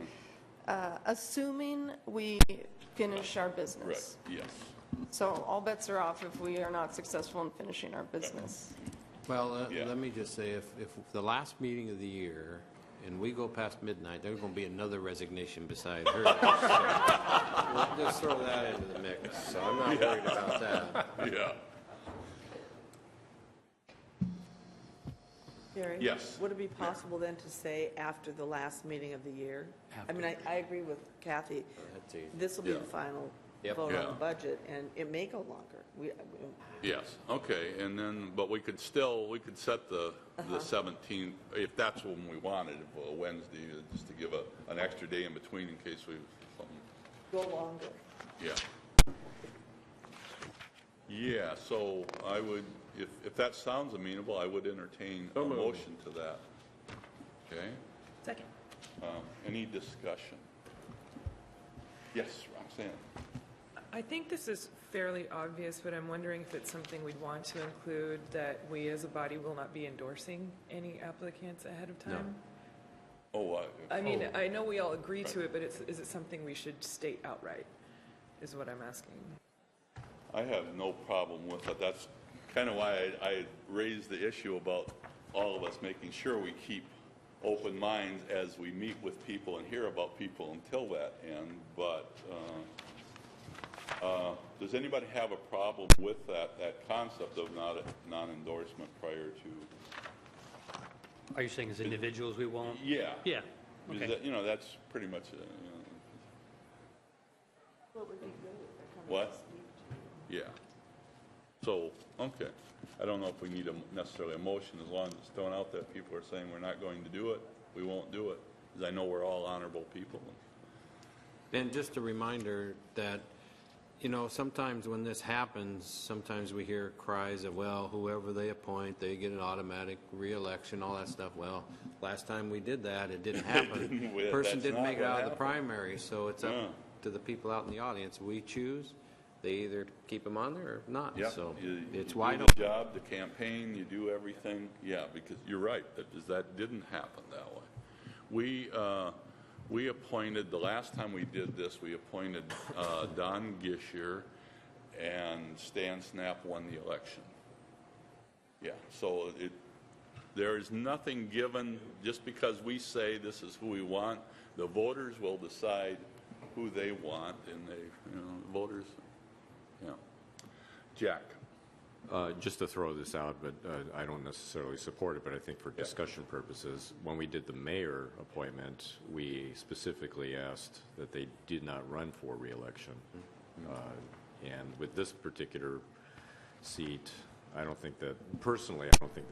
assuming we finish our Right, business. yes. So all bets are off if we are not successful in finishing our business. Well, Yeah. let me just say, if the last meeting of the year, and we go past midnight, there's going to be another resignation beside her. So we'll just throw that into the mix, so I'm not worried about that. Yeah. Gary? Yes. Would it be possible then to say after the last meeting of the year? I mean, I agree with Kathy. That's easy. This will be Yeah. the final Yep. vote Yeah. on the budget, and it may go longer. Yes, okay, and then, but we could set the 17th, if that's when we wanted, a Wednesday, just to give an extra day in between in case we, something, Go longer. yeah. Yeah, so I would, if that sounds amenable, I would entertain a motion to that. Okay? Second. Any discussion? Yes, Roxanne? I think this is fairly obvious, but I'm wondering if it's something we'd want to include, that we as a body will not be endorsing any applicants ahead of time. Oh, I mean, I know we all agree to it, but is it something we should state outright, is what I'm asking. I have no problem with it. That's kind of why I raised the issue about all of us making sure we keep open minds as we meet with people and hear about people until that end. But does anybody have a problem with that concept of non-endorsement prior to? Are you saying as individuals we won't? Yeah. Yeah. Because Okay. that, that's pretty much what? Yeah. So, okay. I don't know if we need necessarily a motion, as long as it's thrown out that people are saying we're not going to do it, we won't do it, because I know we're all honorable people. And just a reminder that, sometimes when this happens, sometimes we hear cries of, well, whoever they appoint, they get an automatic reelection, all that stuff. Well, last time we did that, it didn't happen. Person That's didn't not make it what out of the happened. primary, so it's Yeah. up to the people out in the audience. We choose. They either keep them on there or not. Yep. So You it's do wide the open. job, the campaign, you do everything. Yeah, because you're right, that didn't happen that way. We appointed, the last time we did this, we appointed Don Gisher, and Stan Snap won the election. Yeah, so there is nothing given just because we say this is who we want. The voters will decide who they want, and voters, yeah. Jack. Just to throw this out, but I don't necessarily support it, but I think for discussion purposes, when we did the mayor appointment, we specifically asked that they did not run for reelection. And with this particular seat, I don't think that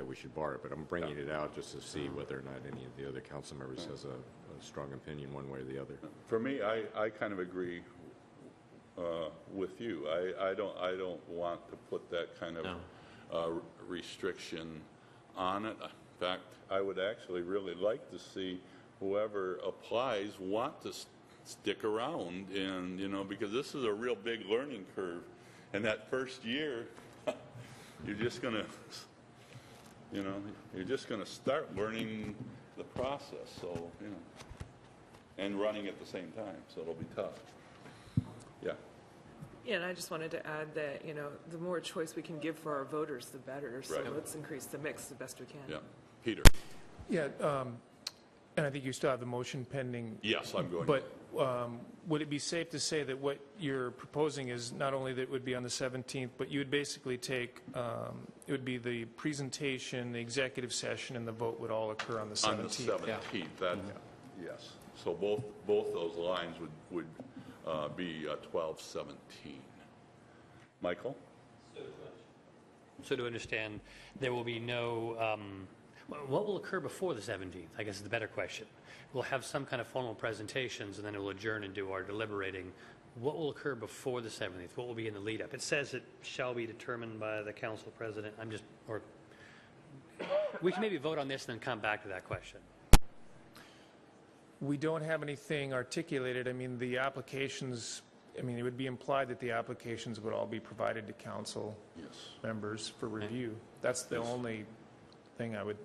we should bar it, but I'm bringing it out just to see whether or not any of the other council members has a strong opinion one way or the other. For me, I kind of agree with you. I don't want to put that kind of restriction on it. In fact, I would actually really like to see whoever applies want to stick around, and because this is a real big learning curve, and that first year, you're just gonna start learning the process. So and running at the same time, so it'll be tough. Yeah. Yeah, and I just wanted to add that, the more choice we can give for our voters, the better. So Right. let's increase the mix the best we can. Yeah. Peter? Yeah, and I think you still have the motion pending. Yes, I'm going. But would it be safe to say that what you're proposing is not only that it would be on the 17th, but you would basically take, it would be the presentation, the executive session, and the vote would all occur on the 17th? On the 17th, that, yes. So both those lines would be 12-17. Michael? So to understand, there will be no, what will occur before the 17th, I guess is the better question. We'll have some kind of formal presentations, and then it will adjourn and do our deliberating. What will occur before the 17th? What will be in the lead-up? It says it shall be determined by the council president. We can maybe vote on this and then come back to that question. We don't have anything articulated. I mean, the applications, it would be implied that the applications would all be provided to council members for review. That's the only thing I would,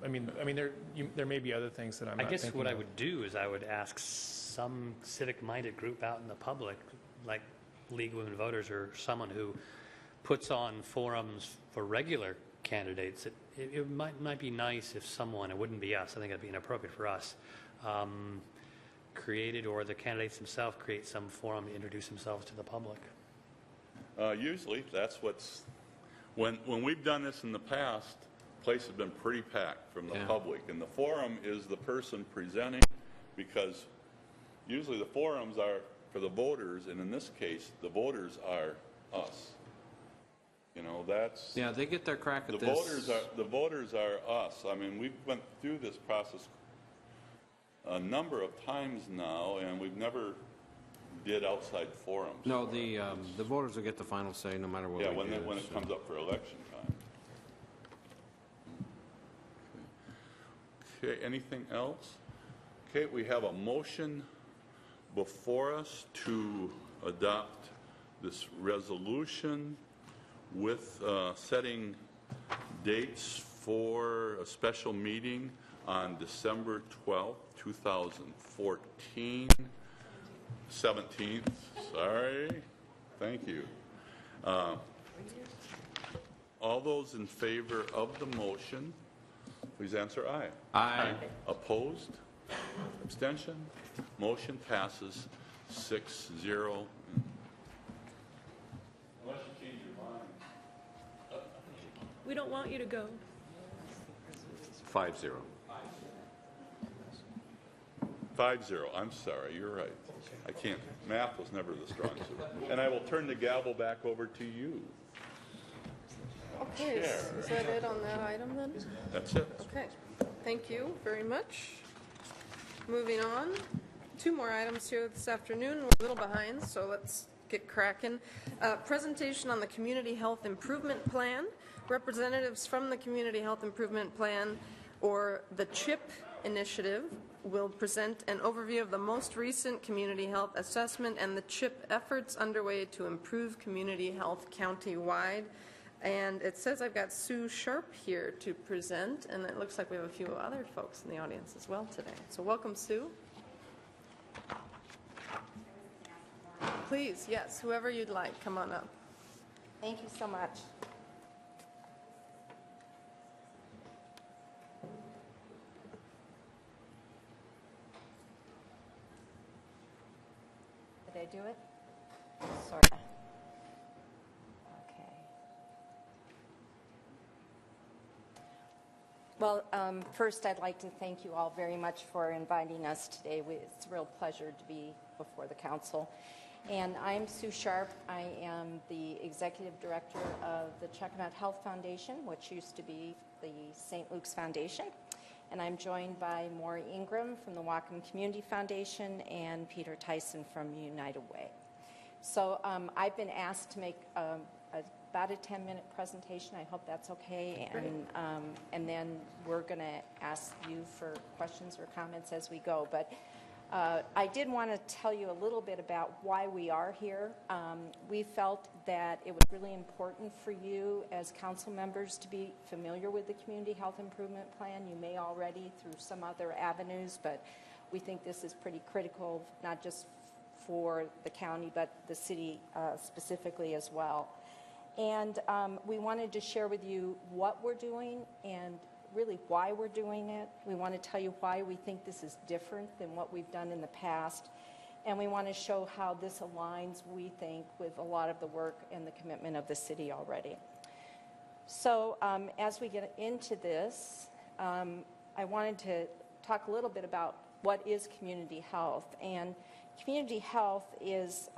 there may be other things that I'm not thinking of. I guess what I would do is I would ask some civic-minded group out in the public, like League of Women Voters or someone who puts on forums for regular candidates. It might be nice if someone, it wouldn't be us, I think it'd be inappropriate for us, created, or the candidates themselves create some forum to introduce themselves to the public. Usually, that's when we've done this in the past, the place has been pretty packed from the public, and the forum is the person presenting, because usually the forums are for the voters, and in this case, the voters are us. That's... Yeah, they get their crack at the this. The voters are us. We've went through this process a number of times now, and we've never did outside forums. No, the voters will get the final say no matter what we do. When it comes up for election time. Okay, anything else? Okay, we have a motion before us to adopt this resolution with setting dates for a special meeting on December 12th, 2014. 17th, sorry. Thank you. All those in favor of the motion, please answer aye. Aye. Opposed? Abstention? Motion passes 6-0. Unless you change your mind. We don't want you to go. 5-0. 5-0. I'm sorry, you're right. I can't. Math was never the strong suit. And I will turn the gavel back over to you. Okay, is that it on that item then? That's it. Okay, thank you very much. Moving on, 2 more items here this afternoon. We're a little behind, so let's get cracking. Presentation on the Community Health Improvement Plan. Representatives from the Community Health Improvement Plan, or the CHIP initiative, will present an overview of the most recent community health assessment and the CHIP efforts underway to improve community health countywide. And it says I've got Sue Sharp here to present, and it looks like we have a few other folks in the audience as well today. So welcome, Sue. Please, yes, whoever you'd like, come on up. Thank you so much. Did I do it? Sort of. Okay. Well, first I'd like to thank you all very much for inviting us today. It's a real pleasure to be before the council. And I'm Sue Sharp. I am the executive director of the Chuckanut Health Foundation, which used to be the St. Luke's Foundation. And I'm joined by Maury Ingram from the Whatcom Community Foundation and Peter Tyson from United Way. So I've been asked to make about a 10-minute presentation. I hope that's okay. And then we're going to ask you for questions or comments as we go. But I did want to tell you a little bit about why we are here. We felt that it was really important for you as council members to be familiar with the Community Health Improvement Plan. You may already through some other avenues, but We think this is pretty critical, not just for the county, but the city specifically as well. And we wanted to share with you what we're doing and really why we're doing it. We want to tell you why we think this is different than what we've done in the past. And we want to show how this aligns, we think, with a lot of the work and the commitment of the city already. So as we get into this, I wanted to talk a little bit about what is community health. And community health is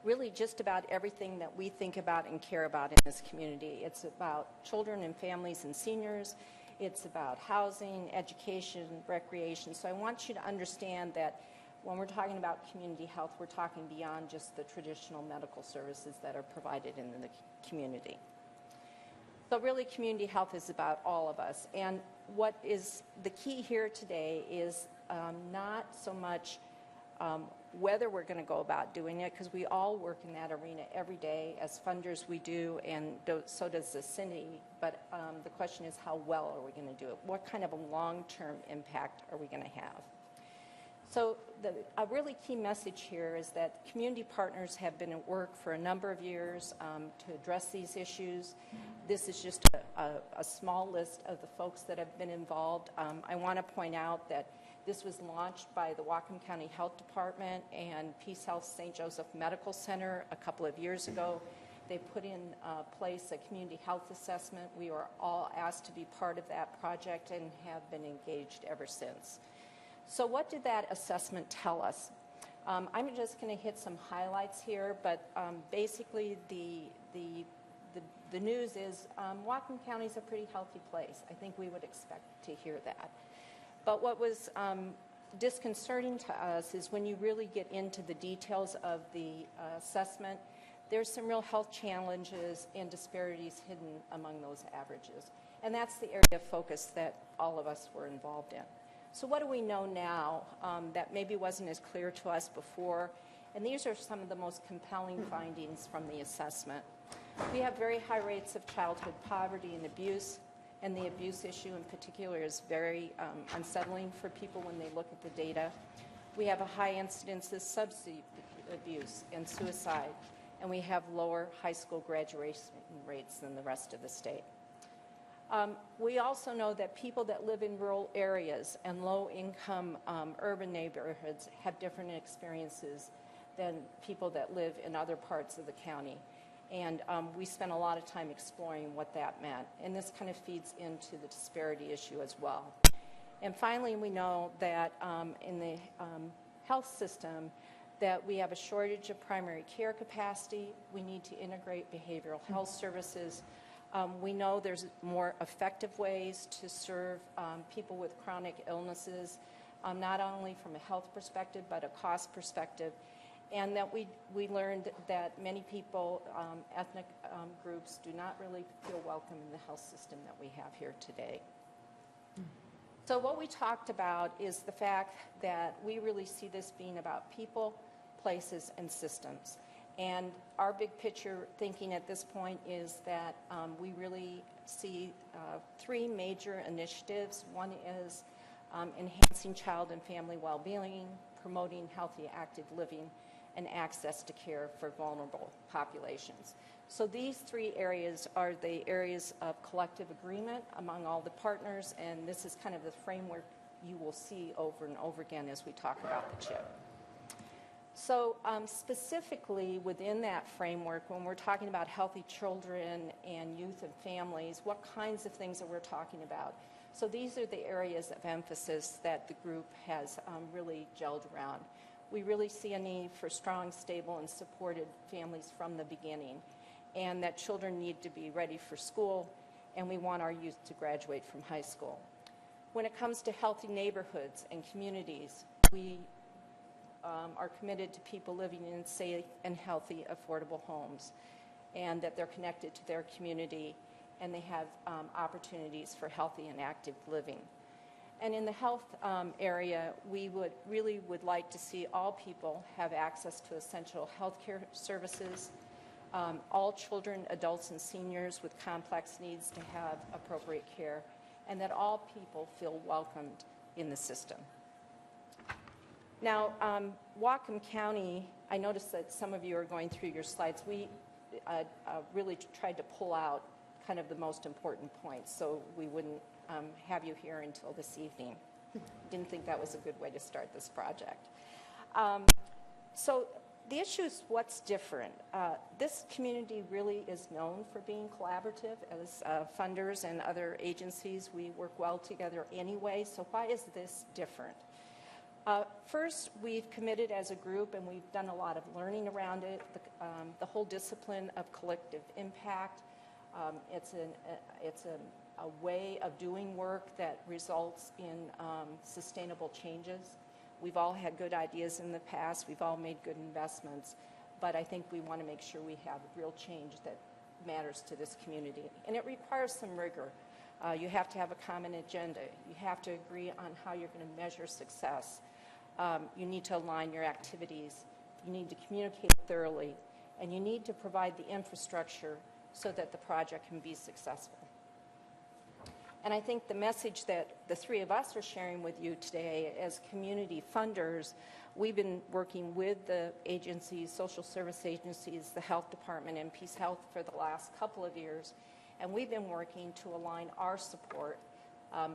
really just about everything that we think about and care about in this community. It's about children and families and seniors. It's about housing, education, recreation. So I want you to understand that when we're talking about community health, we're talking beyond just the traditional medical services that are provided in the community. So really, community health is about all of us. And what is the key here today is not so much whether we're going to go about doing it, because we all work in that arena every day. As funders, we do, and so does the city. But the question is, how well are we going to do it? What kind of a long-term impact are we going to have? So a really key message here is that community partners have been at work for a number of years to address these issues. This is just a small list of the folks that have been involved. I want to point out that this was launched by the Whatcom County Health Department and Peace Health St. Joseph Medical Center a couple of years ago. They put in place a community health assessment. We were all asked to be part of that project and have been engaged ever since. So what did that assessment tell us? I'm just going to hit some highlights here, but basically the news is Whatcom County is a pretty healthy place. I think we would expect to hear that. But what was disconcerting to us is when you really get into the details of the assessment, there's some real health challenges and disparities hidden among those averages. And that's the area of focus that all of us were involved in. So what do we know now that maybe wasn't as clear to us before? And these are some of the most compelling findings from the assessment. We have very high rates of childhood poverty and abuse, and the abuse issue in particular is very unsettling for people when they look at the data. We have a high incidence of substance abuse and suicide, and we have lower high school graduation rates than the rest of the state. We also know that people that live in rural areas and low-income urban neighborhoods have different experiences than people that live in other parts of the county. And we spent a lot of time exploring what that meant. And this kind of feeds into the disparity issue as well. And finally, we know that in the health system, that we have a shortage of primary care capacity. We need to integrate behavioral health services. We know there's more effective ways to serve people with chronic illnesses, not only from a health perspective, but a cost perspective. And that we learned that many people, ethnic groups, do not really feel welcome in the health system that we have here today. So what we talked about is the fact that we really see this being about people, places, and systems. And our big picture thinking at this point is that we really see three major initiatives. One is enhancing child and family well-being, promoting healthy, active living, and access to care for vulnerable populations. So these three areas are the areas of collective agreement among all the partners, and this is kind of the framework you will see over and over again as we talk about the CHIP. So specifically within that framework, when we're talking about healthy children and youth and families, what kinds of things are we talking about? So these are the areas of emphasis that the group has really gelled around. We really see a need for strong, stable, and supported families from the beginning, and that children need to be ready for school, and we want our youth to graduate from high school. When it comes to healthy neighborhoods and communities, we are committed to people living in safe and healthy, affordable homes, and that they're connected to their community, and they have opportunities for healthy and active living. And in the health area, we would like to see all people have access to essential health care services, all children, adults, and seniors with complex needs to have appropriate care, and that all people feel welcomed in the system. Now, Whatcom County, I noticed that some of you are going through your slides. We really tried to pull out kind of the most important points so we wouldn't have you here until this evening. Didn't think that was a good way to start this project. So the issue is what's different. This community really is known for being collaborative. As funders and other agencies, we work well together anyway, so why is this different? First, we've committed as a group, and we've done a lot of learning around it, the whole discipline of collective impact. It's a way of doing work that results in sustainable changes. We've all had good ideas in the past. We've all made good investments. But I think we want to make sure we have real change that matters to this community. And it requires some rigor. You have to have a common agenda. You have to agree on how you're going to measure success. You need to align your activities. You need to communicate thoroughly. And you need to provide the infrastructure so that the project can be successful. And I think the message that the three of us are sharing with you today as community funders, we've been working with the agencies, social service agencies, the health department, and Peace Health for the last couple of years. And we've been working to align our support.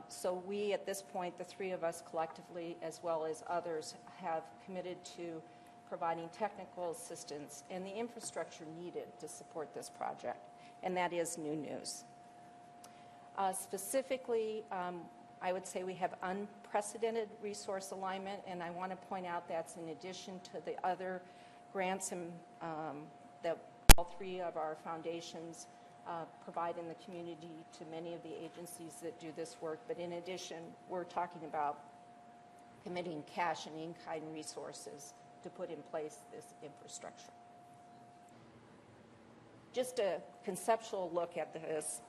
So we, at this point, the three of us collectively, as well as others, have committed to providing technical assistance and the infrastructure needed to support this project. And that is new news. Specifically, I would say we have unprecedented resource alignment, and I want to point out that's in addition to the other grants that all three of our foundations provide in the community to many of the agencies that do this work. But in addition, we're talking about committing cash and in-kind resources to put in place this infrastructure. Just a conceptual look at this.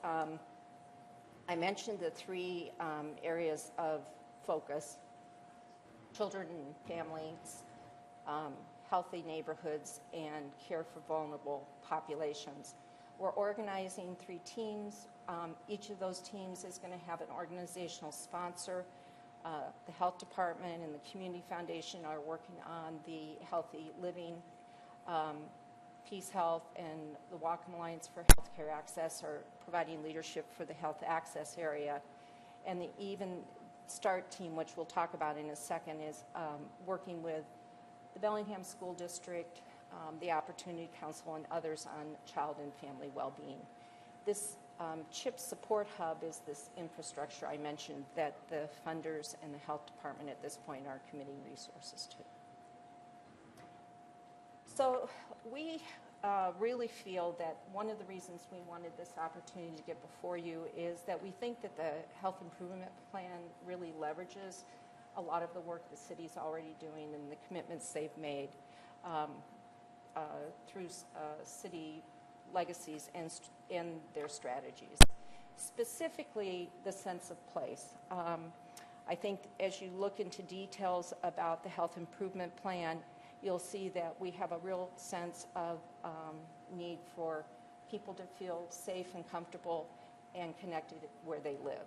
I mentioned the three areas of focus: children and families, healthy neighborhoods, and care for vulnerable populations. We're organizing 3 teams. Each of those teams is going to have an organizational sponsor. The health department and the community foundation are working on the healthy living. Peace Health and the Whatcom Alliance for Healthcare Access are providing leadership for the health access area. And the Even Start team, which we'll talk about in a second, is working with the Bellingham School District, the Opportunity Council, and others on child and family well-being. This CHIP support hub is this infrastructure I mentioned that the funders and the health department at this point are committing resources to. So we really feel that one of the reasons we wanted this opportunity to get before you is that we think that the health improvement plan really leverages a lot of the work the city's already doing and the commitments they've made through city legacies and their strategies. Specifically, the sense of place. I think as you look into details about the health improvement plan, you'll see that we have a real sense of need for people to feel safe and comfortable and connected where they live.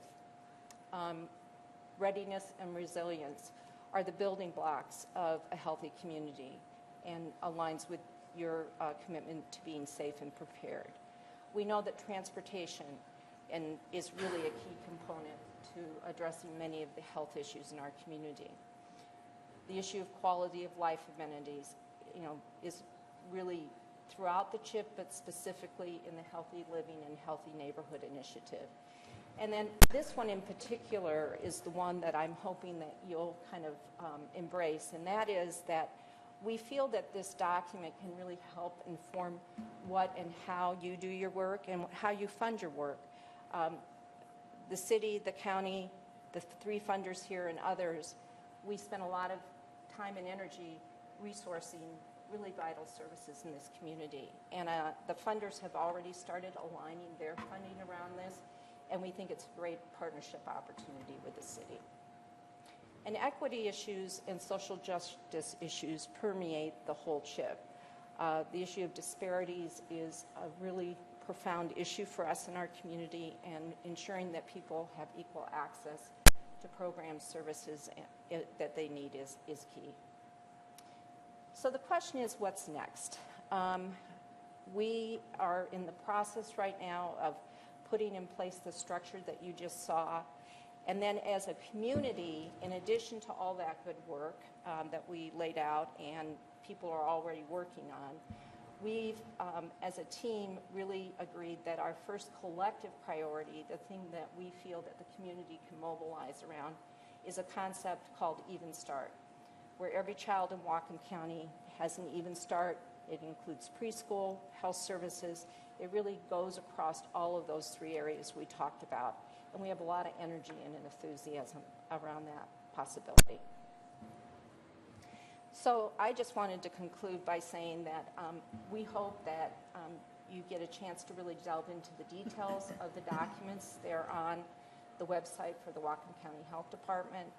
Readiness and resilience are the building blocks of a healthy community and aligns with your commitment to being safe and prepared. We know that transportation is really a key component to addressing many of the health issues in our community. The issue of quality of life amenities, is really throughout the CHIP, but specifically in the Healthy Living and Healthy Neighborhood Initiative. And then this one in particular is the one that I'm hoping that you'll kind of embrace, and that is that we feel that this document can really help inform what and how you do your work and how you fund your work. The city, the county, the 3 funders here, and others, we spend a lot of time and energy resourcing really vital services in this community. And the funders have already started aligning their funding around this, and we think it's a great partnership opportunity with the city. And equity issues and social justice issues permeate the whole CHIP. The issue of disparities is a really profound issue for us in our community, and ensuring that people have equal access to programs, services that they need is key. So the question is, what's next? We are in the process right now of putting in place the structure that you just saw. And then as a community, in addition to all that good work that we laid out and people are already working on, we've, as a team, really agreed that our first collective priority, the thing that we feel that the community can mobilize around, is a concept called Even Start, where every child in Whatcom County has an even start. It includes preschool, health services. It really goes across all of those 3 areas we talked about. And we have a lot of energy and enthusiasm around that possibility. So I just wanted to conclude by saying that we hope that you get a chance to really delve into the details of the documents. They're on the website for the Whatcom County Health Department,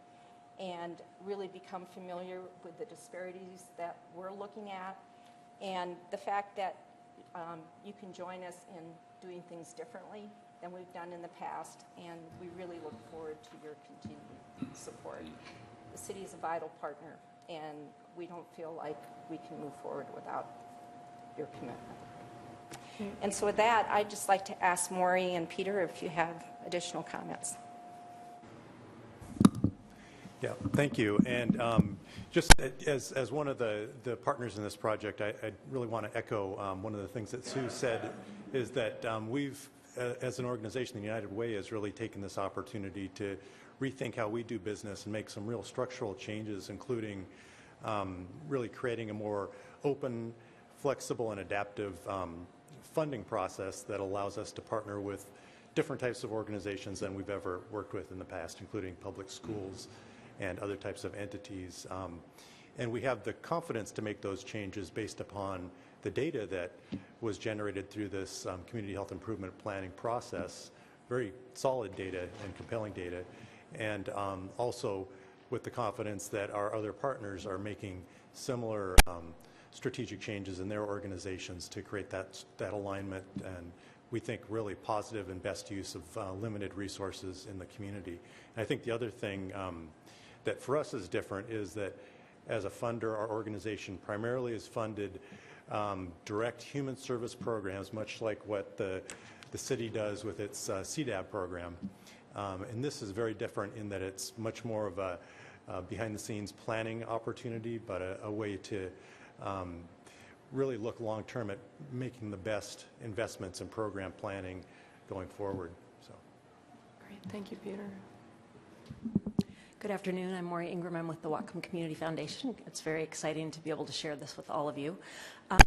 and really become familiar with the disparities that we're looking at, and the fact that you can join us in doing things differently than we've done in the past, and we really look forward to your continued support. The city is a vital partner, and we don't feel like we can move forward without your commitment. And so with that, I'd just like to ask Maury and Peter if you have additional comments. Yeah, thank you. And just as one of the partners in this project, I really want to echo one of the things that Sue said, is that we've, as an organization, the United Way has really taken this opportunity to rethink how we do business and make some real structural changes, including really creating a more open, flexible, and adaptive funding process that allows us to partner with different types of organizations than we've ever worked with in the past, including public schools and other types of entities. And we have the confidence to make those changes based upon the data that was generated through this community health improvement planning process, very solid data and compelling data, and also with the confidence that our other partners are making similar strategic changes in their organizations to create that alignment, and we think really positive and best use of limited resources in the community. And I think the other thing that for us is different is that as a funder, our organization primarily is funded direct human service programs, much like what the city does with its CDAB program. And this is very different in that it's much more of a behind-the-scenes planning opportunity, but a way to really look long-term at making the best investments in program planning going forward. So, great, thank you, Peter. Good afternoon. I'm Maury Ingram. I'm with the Whatcom Community Foundation. It's very exciting to be able to share this with all of you.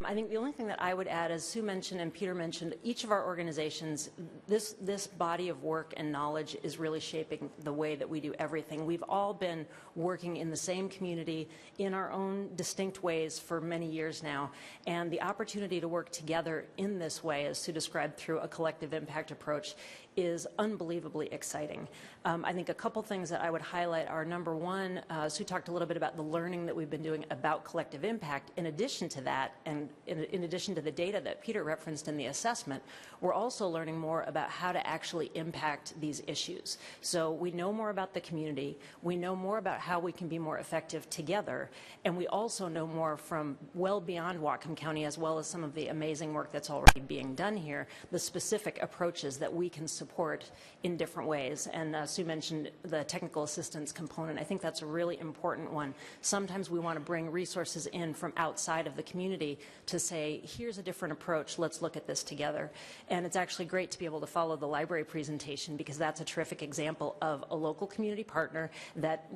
I think the only thing that I would add, as Sue mentioned and Peter mentioned, each of our organizations, this body of work and knowledge is really shaping the way that we do everything. We've all been working in the same community in our own distinct ways for many years now, and the opportunity to work together in this way, as Sue described, through a collective impact approach, is unbelievably exciting. I think a couple things that I would highlight are, number one, Sue talked a little bit about the learning that we've been doing about collective impact. In addition to that, and in addition to the data that Peter referenced in the assessment, we're also learning more about how to actually impact these issues. So we know more about the community, we know more about how we can be more effective together, and we also know more from well beyond Whatcom County, as well as some of the amazing work that's already being done here, the specific approaches that we can support in different ways. And Sue mentioned the technical assistance component. I think that's a really important one. Sometimes we want to bring resources in from outside of the community to say, here's a different approach, let's look at this together. And it's actually great to be able to follow the library presentation, because that's a terrific example of a local community partner that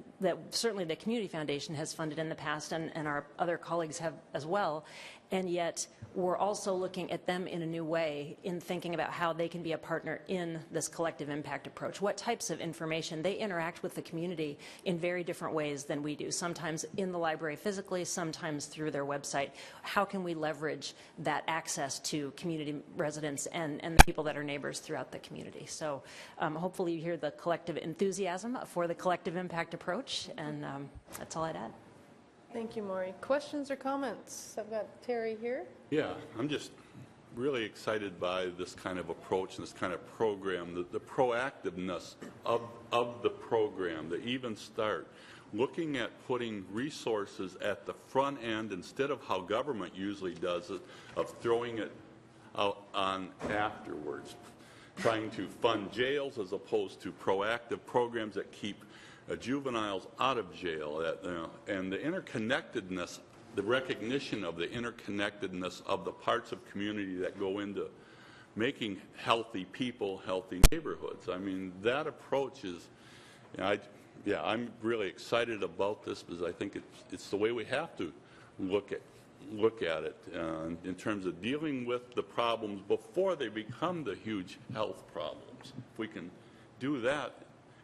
certainly the Community Foundation has funded in the past, and our other colleagues have as well. And yet we're also looking at them in a new way in thinking about how they can be a partner in this collective impact approach. What types of information? They interact with the community in very different ways than we do, sometimes in the library physically, sometimes through their website. How can we leverage that access to community residents and the people that are neighbors throughout the community? So hopefully you hear the collective enthusiasm for the collective impact approach, and that's all I'd add. Thank you, Maury. Questions or comments? I've got Terry here. Yeah, I'm just really excited by this kind of approach and this kind of program, the proactiveness of the program, the Even Start. looking at putting resources at the front end instead of how government usually does it, of throwing it out on afterwards, trying to fund jails as opposed to proactive programs that keep juveniles out of jail, and the interconnectedness, the recognition of the interconnectedness of the parts of community that go into making healthy people, healthy neighborhoods. I mean, that approach is, I'm really excited about this because I think it's the way we have to look at it in terms of dealing with the problems before they become the huge health problems. If we can do that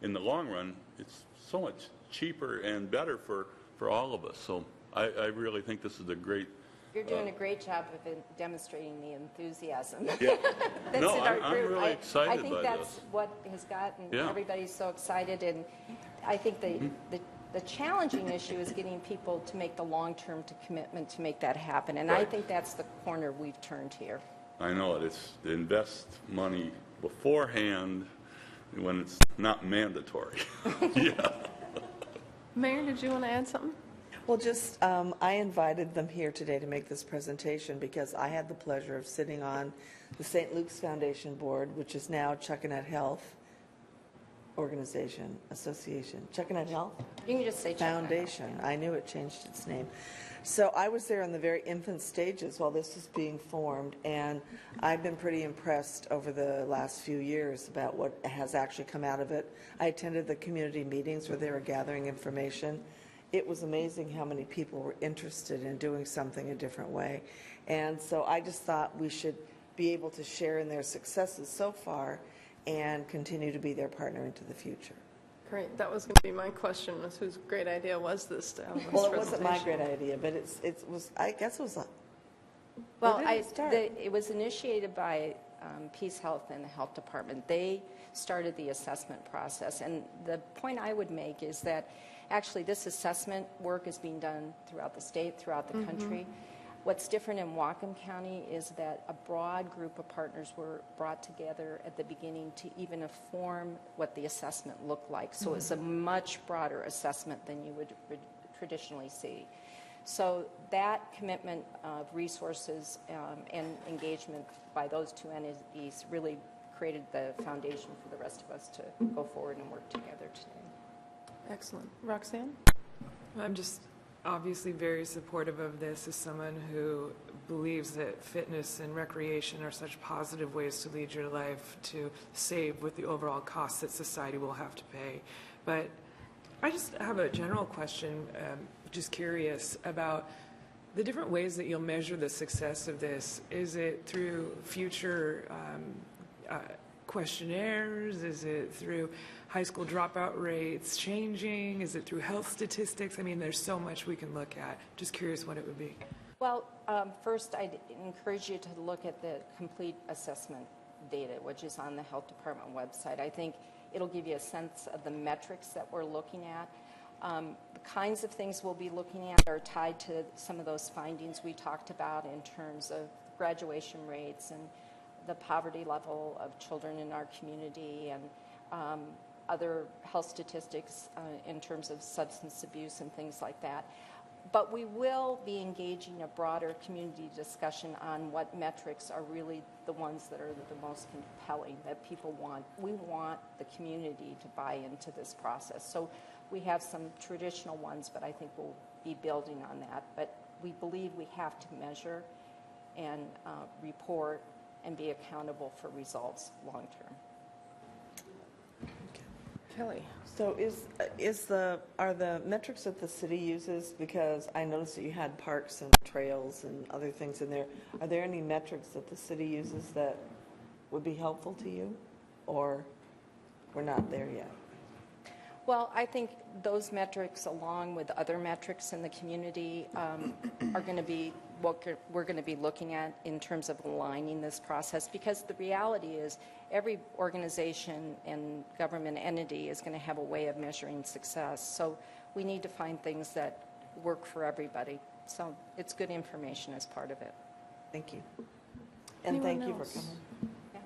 in the long run, it's so much cheaper and better for all of us. So I really think this is a great. You're doing a great job of demonstrating the enthusiasm. Yeah. That's No, in our I'm group. really excited I think by that's this. what has gotten Yeah. everybody so excited. And I think the challenging issue is getting people to make the long-term commitment to make that happen. And I Right. think that's the corner we've turned here. I know it. It's to invest money beforehand when it's not mandatory. Yeah. Mayor, did you want to add something? Well, just, I invited them here today to make this presentation because I had the pleasure of sitting on the St. Luke's Foundation Board, which is now Chuckanet Health Association. Chuckanet Health? You can just say Chuckanet Health, Foundation. I knew it changed its name. So I was there in the very infant stages while this was being formed, and I've been pretty impressed over the last few years about what has actually come out of it. I attended the community meetings where they were gathering information. It was amazing how many people were interested in doing something a different way. And so I just thought we should be able to share in their successes so far and continue to be their partner into the future. Great. That was going to be my question, was whose great idea was this to have this Well, it wasn't my presentation? great idea, but it was, I guess it was, Well, where did it start? it was initiated by Peace Health and the Health Department. They started the assessment process. And the point I would make is that actually this assessment work is being done throughout the state, throughout the country. What's different in Whatcom County is that a broad group of partners were brought together at the beginning to even inform what the assessment looked like. So it's a much broader assessment than you would traditionally see. So that commitment of resources and engagement by those two entities really created the foundation for the rest of us to go forward and work together today. Excellent. Roxanne? I'm just obviously very supportive of this as someone who believes that fitness and recreation are such positive ways to lead your life, to save with the overall costs that society will have to pay. But I just have a general question, just curious about the different ways that you'll measure the success of this. Is it through future questionnaires? Is it through high school dropout rates changing? Is it through health statistics? I mean, there's so much we can look at. Just curious what it would be. Well, first, I'd encourage you to look at the complete assessment data, which is on the Health Department website. I think it'll give you a sense of the metrics that we're looking at. The kinds of things we'll be looking at are tied to some of those findings we talked about in terms of graduation rates and the poverty level of children in our community and other health statistics in terms of substance abuse and things like that. But we will be engaging a broader community discussion on what metrics are really the ones that are the most compelling, that people want. We want the community to buy into this process. So we have some traditional ones, but I think we'll be building on that. But we believe we have to measure and report and be accountable for results long term. Kelly? So are the metrics that the city uses, because I noticed that you had parks and trails and other things in there, are there any metrics that the city uses that would be helpful to you, or we're not there yet? Well, I think those metrics, along with other metrics in the community, are going to be what we're going to be looking at in terms of aligning this process, because the reality is every organization and government entity is going to have a way of measuring success. So we need to find things that work for everybody. So it's good information as part of it. Thank you. And Anyone thank you for else? coming. Yeah.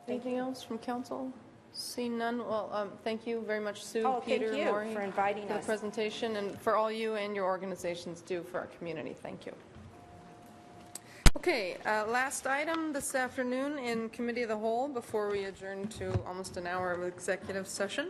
Anything else from council? Seeing none, well, thank you very much, Sue, Oh, thank Peter, you Maureen, for inviting for the us. presentation, and for all you and your organizations do for our community. Thank you. Okay, last item this afternoon in Committee of the Whole before we adjourn to almost an hour of executive session.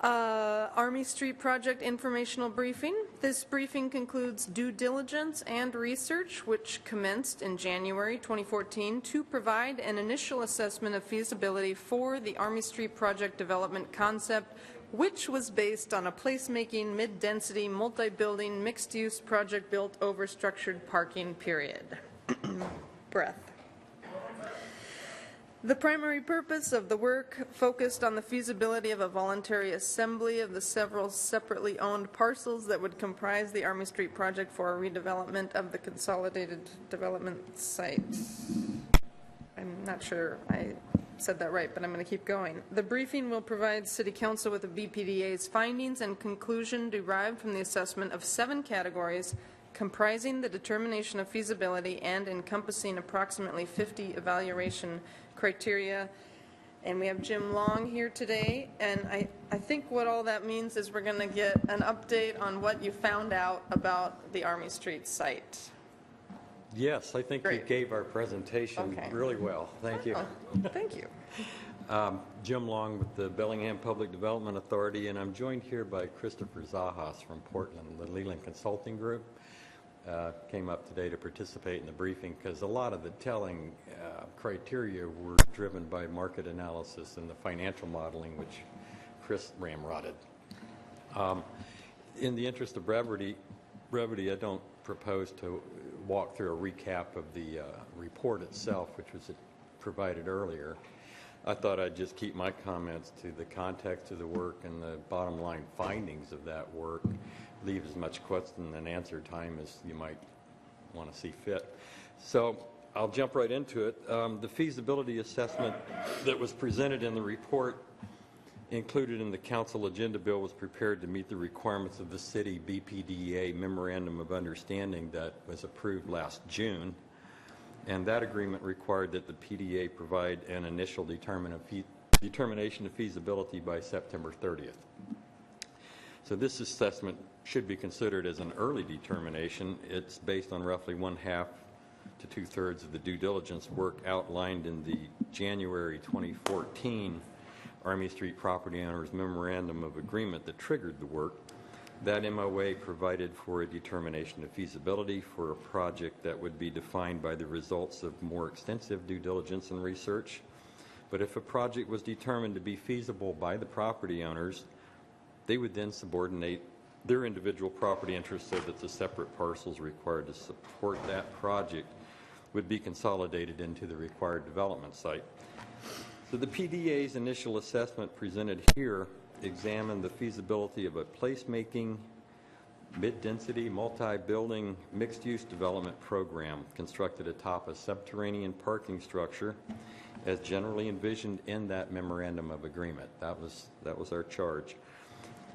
Army Street Project informational briefing. This briefing concludes due diligence and research, which commenced in January 2014 to provide an initial assessment of feasibility for the Army Street Project development concept, which was based on a placemaking, mid-density, multi-building, mixed-use project built over structured parking, period. Breath. The primary purpose of the work focused on the feasibility of a voluntary assembly of the several separately owned parcels that would comprise the Army Street project for a redevelopment of the consolidated development site. I'm not sure I said that right, but I'm going to keep going. The briefing will provide City Council with the BPDA's findings and conclusion derived from the assessment of 7 categories comprising the determination of feasibility and encompassing approximately 50 evaluation criteria. And we have Jim Long here today, and I think what all that means is we're going to get an update on what you found out about the Army Street site. Yes, I think you gave our presentation really well. Thank you. Oh, thank you. Jim Long with the Bellingham Public Development Authority, and I'm joined here by Christopher Zajas from Portland, the Leland Consulting Group. Came up today to participate in the briefing because a lot of the telling criteria were driven by market analysis and the financial modeling, which Chris ramrodded. In the interest of brevity, I don't propose to walk through a recap of the report itself, which was provided earlier. I thought I'd just keep my comments to the context of the work and the bottom line findings of that work, leave as much question and answer time as you might want to see fit. So I'll jump right into it. The feasibility assessment that was presented in the report included in the council agenda bill was prepared to meet the requirements of the city BPDA Memorandum of Understanding that was approved last June. And that agreement required that the PDA provide an initial determination of feasibility by September 30th. So this assessment should be considered as an early determination. It's based on roughly 1/2 to 2/3 of the due diligence work outlined in the January 2014 Army Street Property Owners Memorandum of Agreement that triggered the work. That MOA provided for a determination of feasibility for a project that would be defined by the results of more extensive due diligence and research. But if a project was determined to be feasible by the property owners, they would then subordinate their individual property interests so that the separate parcels required to support that project would be consolidated into the required development site. So the PDA's initial assessment presented here examined the feasibility of a placemaking, mid-density, multi-building, mixed-use development program constructed atop a subterranean parking structure as generally envisioned in that memorandum of agreement. That was our charge.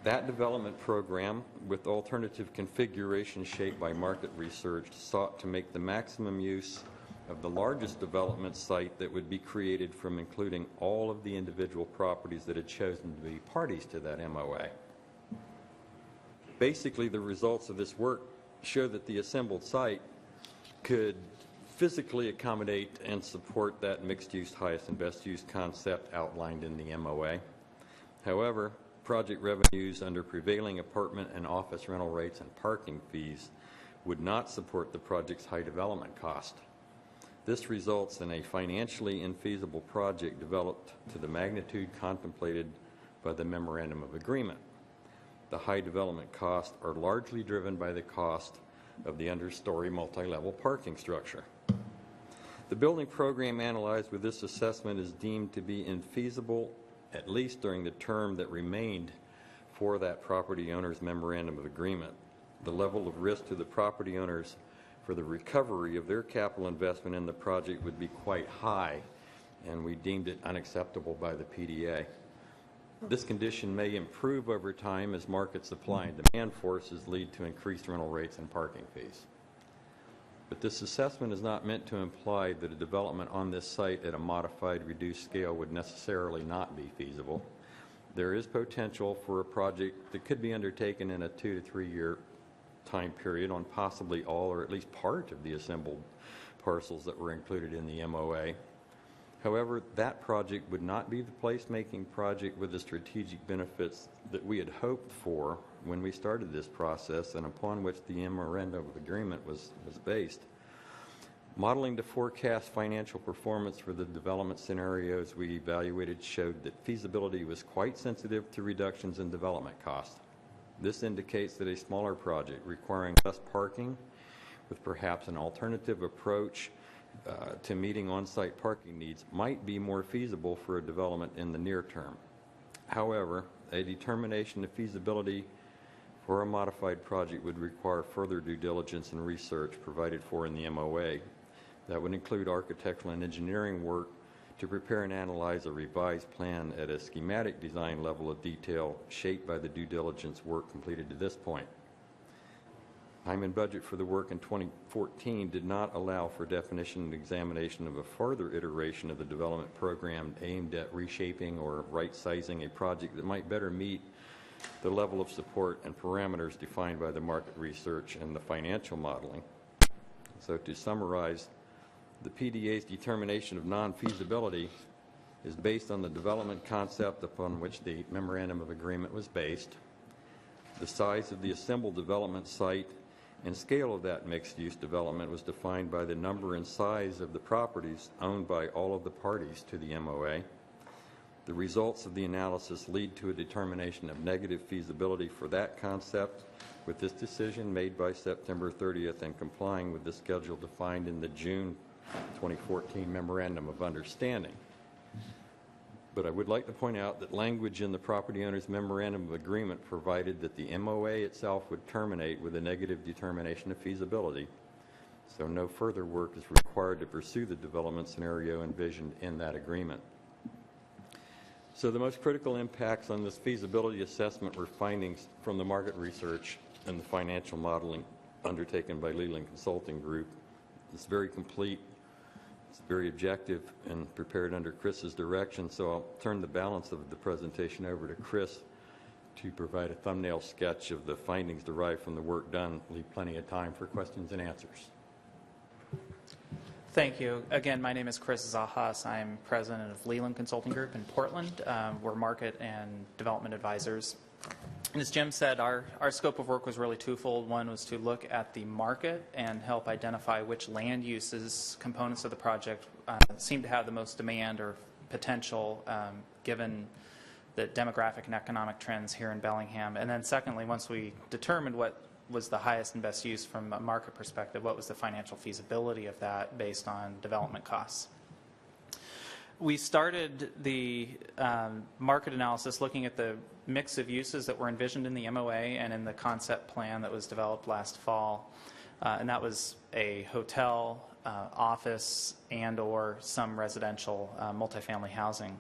That development program, with alternative configuration shaped by market research, sought to make the maximum use of the largest development site that would be created from including all of the individual properties that had chosen to be parties to that MOA. Basically, the results of this work show that the assembled site could physically accommodate and support that mixed-use, highest and best use concept outlined in the MOA. However, project revenues under prevailing apartment and office rental rates and parking fees would not support the project's high development cost. This results in a financially infeasible project developed to the magnitude contemplated by the Memorandum of Agreement. The high development costs are largely driven by the cost of the understory multi-level parking structure. The building program analyzed with this assessment is deemed to be infeasible at least during the term that remained for that property owner's Memorandum of Agreement. The level of risk to the property owners for the recovery of their capital investment in the project would be quite high, and we deemed it unacceptable by the PDA. This condition may improve over time as market supply and demand forces lead to increased rental rates and parking fees. But this assessment is not meant to imply that a development on this site at a modified reduced scale would necessarily not be feasible. There is potential for a project that could be undertaken in a 2 to 3 year time period on possibly all or at least part of the assembled parcels that were included in the MOA. However, that project would not be the placemaking project with the strategic benefits that we had hoped for when we started this process and upon which the memorandum of agreement was based. Modeling to forecast financial performance for the development scenarios we evaluated showed that feasibility was quite sensitive to reductions in development costs. This indicates that a smaller project requiring less parking with perhaps an alternative approach to meeting on-site parking needs might be more feasible for a development in the near term. However, a determination of feasibility for a modified project would require further due diligence and research provided for in the MOA. That would include architectural and engineering work to prepare and analyze a revised plan at a schematic design level of detail shaped by the due diligence work completed to this point. Time and budget for the work in 2014 did not allow for definition and examination of a further iteration of the development program aimed at reshaping or right-sizing a project that might better meet the level of support and parameters defined by the market research and the financial modeling. So to summarize, the PDA's determination of non-feasibility is based on the development concept upon which the memorandum of agreement was based, the size of the assembled development site and scale of that mixed-use development was defined by the number and size of the properties owned by all of the parties to the MOA. The results of the analysis lead to a determination of negative feasibility for that concept, with this decision made by September 30th and complying with the schedule defined in the June 2014 Memorandum of Understanding. But I would like to point out that language in the property owner's memorandum of agreement provided that the MOA itself would terminate with a negative determination of feasibility, so no further work is required to pursue the development scenario envisioned in that agreement. So the most critical impacts on this feasibility assessment were findings from the market research and the financial modeling undertaken by Leland Consulting Group. It's very complete. It's very objective and prepared under Chris's direction, so I'll turn the balance of the presentation over to Chris to provide a thumbnail sketch of the findings derived from the work done. Leave plenty of time for questions and answers. Thank you. Again, my name is Chris Zahas. I'm president of Leland Consulting Group in Portland. We're market and development advisors. And as Jim said, our scope of work was really twofold. One was to look at the market and help identify which land uses, components of the project seem to have the most demand or potential given the demographic and economic trends here in Bellingham. And then secondly, once we determined what was the highest and best use from a market perspective, what was the financial feasibility of that based on development costs. We started the market analysis looking at the mix of uses that were envisioned in the MOA and in the concept plan that was developed last fall. And that was a hotel, office, and or some residential multifamily housing.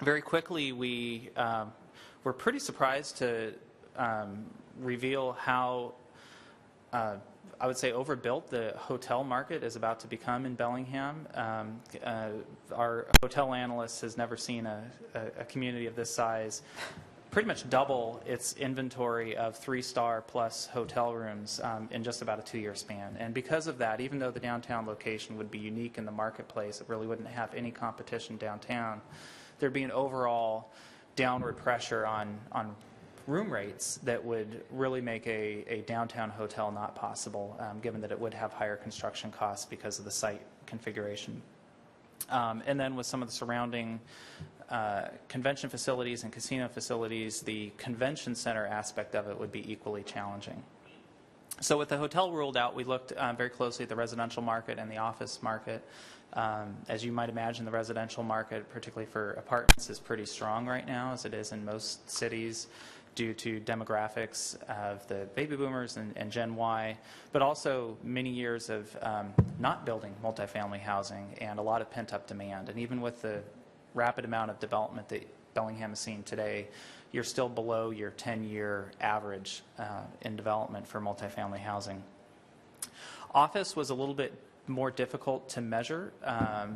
Very quickly, we were pretty surprised to reveal how I would say overbuilt the hotel market is about to become in Bellingham. Our hotel analyst has never seen a community of this size pretty much double its inventory of 3-star plus hotel rooms in just about a 2-year span. And because of that, even though the downtown location would be unique in the marketplace, it really wouldn't have any competition downtown, there'd be an overall downward pressure on room rates that would really make a downtown hotel not possible, given that it would have higher construction costs because of the site configuration. And then with some of the surrounding convention facilities and casino facilities, the convention center aspect of it would be equally challenging. So with the hotel ruled out, we looked very closely at the residential market and the office market. As you might imagine, the residential market, particularly for apartments, is pretty strong right now, as it is in most cities, due to demographics of the baby boomers and Gen Y, but also many years of not building multifamily housing and a lot of pent-up demand. And even with the rapid amount of development that Bellingham is seeing today, you're still below your 10-year average in development for multifamily housing. Office was a little bit more difficult to measure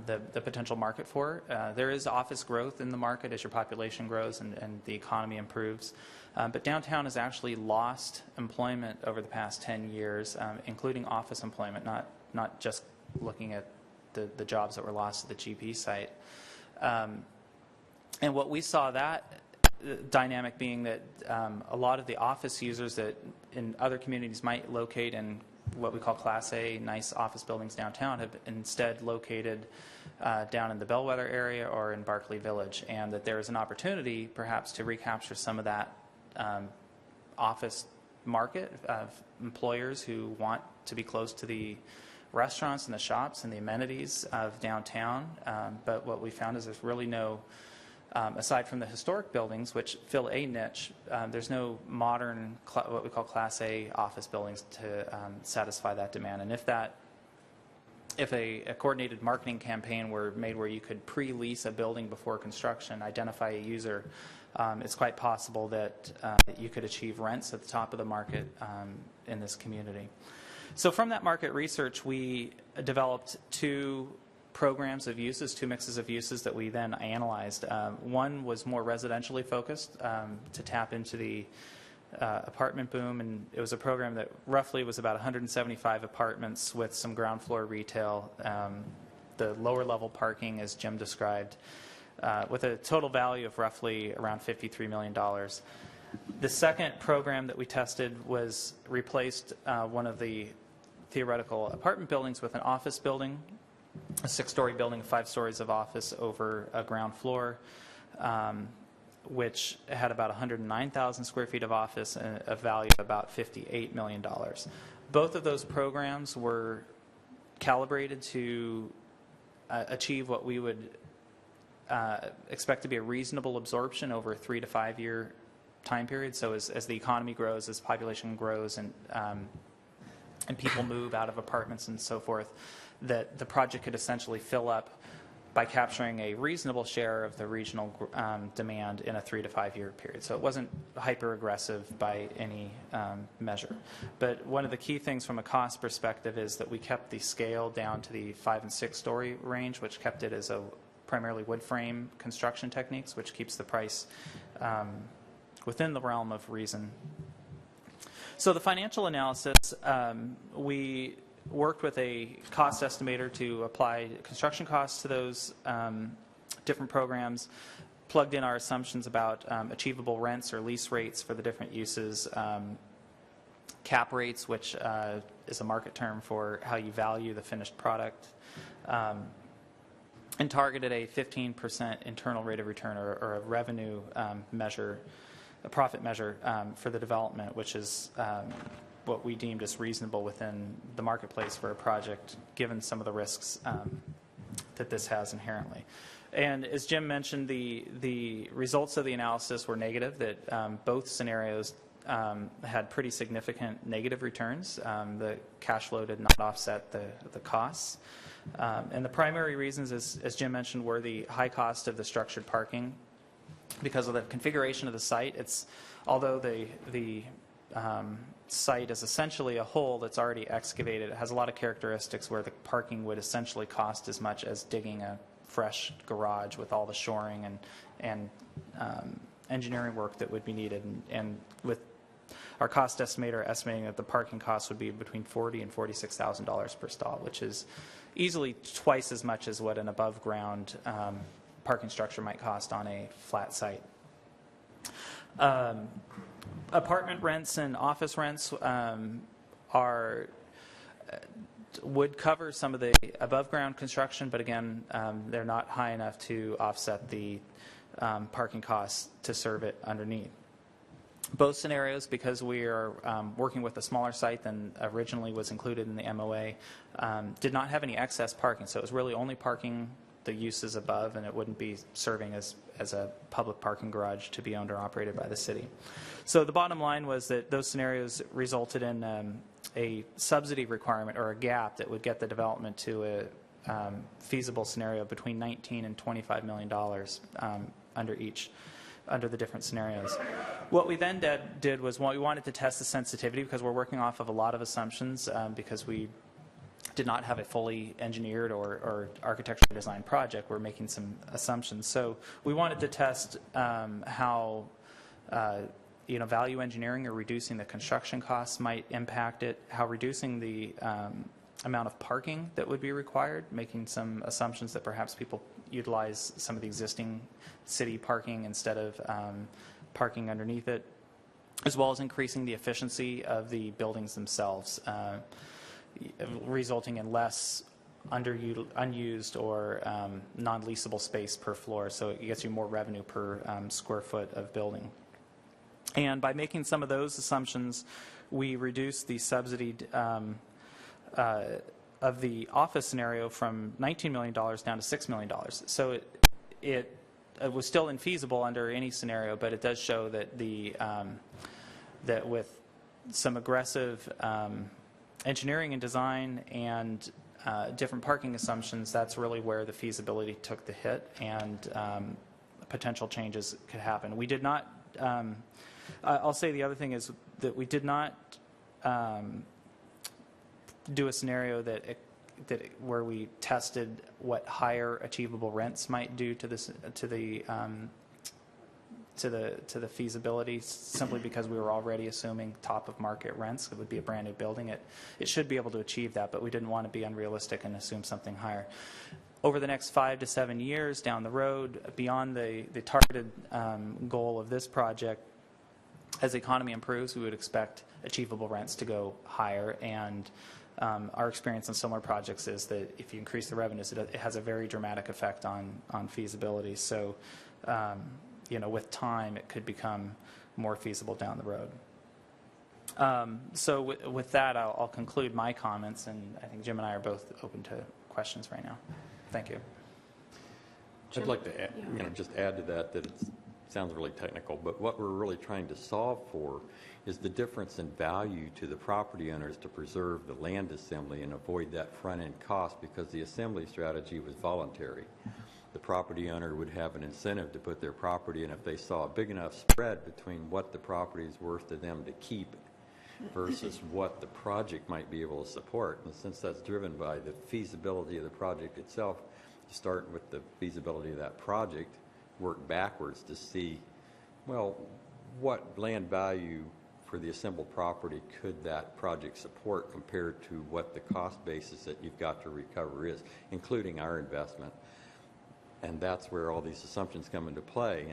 the potential market for. There is office growth in the market as your population grows and the economy improves. But downtown has actually lost employment over the past 10 years, including office employment, not just looking at the jobs that were lost at the GP site. And what we saw that dynamic being that a lot of the office users that in other communities might locate in what we call Class A, nice office buildings downtown, have instead located down in the Bellwether area or in Barclay Village, and that there is an opportunity perhaps to recapture some of that office market of employers who want to be close to the restaurants and the shops and the amenities of downtown. But what we found is there's really no, aside from the historic buildings, which fill a niche, there's no modern, what we call Class A office buildings to satisfy that demand. And if a coordinated marketing campaign were made where you could pre-lease a building before construction, identify a user, it's quite possible that you could achieve rents at the top of the market in this community. So from that market research, we developed two programs of uses, two mixes of uses that we then analyzed. One was more residentially focused to tap into the apartment boom, and it was a program that roughly was about 175 apartments with some ground floor retail, the lower level parking as Jim described, with a total value of roughly around $53 million. The second program that we tested was replaced one of the theoretical apartment buildings with an office building, a 6-story building, 5 stories of office over a ground floor, which had about 109,000 square feet of office and a value of about $58 million. Both of those programs were calibrated to achieve what we would expect to be a reasonable absorption over a 3 to 5 year time period. So as the economy grows, as population grows, and people move out of apartments and so forth, that the project could essentially fill up by capturing a reasonable share of the regional demand in a 3 to 5 year period. So it wasn't hyper aggressive by any measure. But one of the key things from a cost perspective is that we kept the scale down to the 5 and 6 story range, which kept it as a primarily wood frame construction techniques, which keeps the price within the realm of reason. So the financial analysis, we worked with a cost estimator to apply construction costs to those different programs, plugged in our assumptions about achievable rents or lease rates for the different uses, cap rates, which is a market term for how you value the finished product, and targeted a 15% internal rate of return or a revenue measure, a profit measure for the development, which is what we deemed as reasonable within the marketplace for a project, given some of the risks that this has inherently. And as Jim mentioned, the results of the analysis were negative, that both scenarios had pretty significant negative returns. The cash flow did not offset the costs. And the primary reasons, as Jim mentioned, were the high cost of the structured parking. Because of the configuration of the site, although the site is essentially a hole that's already excavated, it has a lot of characteristics where the parking would essentially cost as much as digging a fresh garage with all the shoring and engineering work that would be needed. And with our cost estimator estimating that the parking costs would be between $40,000 and $46,000 per stall, which is easily twice as much as what an above ground parking structure might cost on a flat site. Apartment rents and office rents would cover some of the above ground construction, but again, they're not high enough to offset the parking costs to serve it underneath. Both scenarios, because we are working with a smaller site than originally was included in the MOA, did not have any excess parking. So it was really only parking the uses above, and it wouldn't be serving as a public parking garage to be owned or operated by the city. So the bottom line was that those scenarios resulted in a subsidy requirement or a gap that would get the development to a feasible scenario between $19 and $25 million under the different scenarios. What we then did was we wanted to test the sensitivity, because we're working off of a lot of assumptions, because we did not have a fully engineered or architecturally designed project. We're making some assumptions. So we wanted to test how value engineering or reducing the construction costs might impact it, how reducing the amount of parking that would be required, making some assumptions that perhaps people utilize some of the existing city parking instead of parking underneath it, as well as increasing the efficiency of the buildings themselves, resulting in less unused or non-leasable space per floor, so it gets you more revenue per square foot of building. And by making some of those assumptions, we reduce the subsidy of the office scenario from $19 million down to $6 million. So it was still infeasible under any scenario, but it does show that that with some aggressive engineering and design and different parking assumptions, that's really where the feasibility took the hit, and potential changes could happen. We did not. I'll say the other thing is that we did not do a scenario where we tested what higher achievable rents might do to the feasibility, simply because we were already assuming top of market rents. It would be a brand new building. It should be able to achieve that, but we didn't want to be unrealistic and assume something higher. Over the next 5 to 7 years down the road, beyond the targeted goal of this project, as the economy improves, we would expect achievable rents to go higher, and our experience in similar projects is that if you increase the revenues, it has a very dramatic effect on feasibility. So, with time, it could become more feasible down the road. So with that, I'll conclude my comments, and I think Jim and I are both open to questions right now. Thank you. I'd like to add, just add to that it sounds really technical, but what we're really trying to solve for is the difference in value to the property owners to preserve the land assembly and avoid that front-end cost, because the assembly strategy was voluntary. The property owner would have an incentive to put their property in if they saw a big enough spread between what the property is worth to them to keep versus what the project might be able to support. And since that's driven by the feasibility of the project itself, you start with the feasibility of that project, work backwards to see, well, what land value for the assembled property could that project support compared to what the cost basis that you've got to recover is, including our investment. And that's where all these assumptions come into play.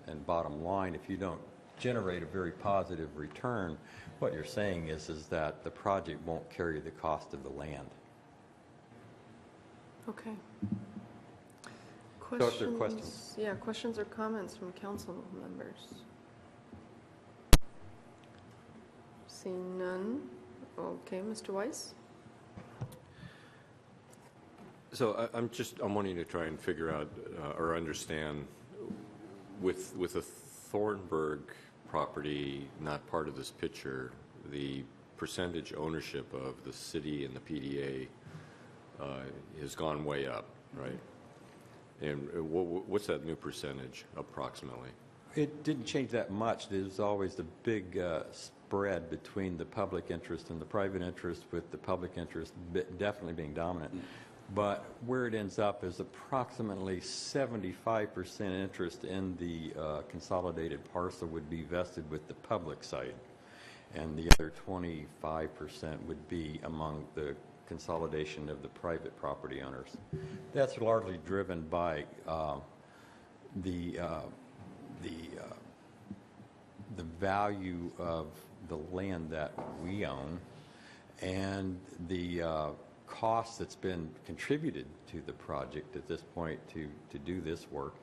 And bottom line, if you don't generate a very positive return, what you're saying is that the project won't carry the cost of the land. Okay. So if there are questions. Yeah, questions or comments from council members? Seeing none. Okay, Mr. Weiss? So I'm wanting to try and figure out or understand, with the Thornburg property not part of this picture, the percentage ownership of the city and the PDA has gone way up, right? And what's that new percentage approximately? It didn't change that much. There's always the big spread between the public interest and the private interest, with the public interest definitely being dominant. But where it ends up is approximately 75% interest in the consolidated parcel would be vested with the public side, and the other 25% would be among the consolidation of the private property owners. That's largely driven by the value of the land that we own and the cost that's been contributed to the project at this point to do this work,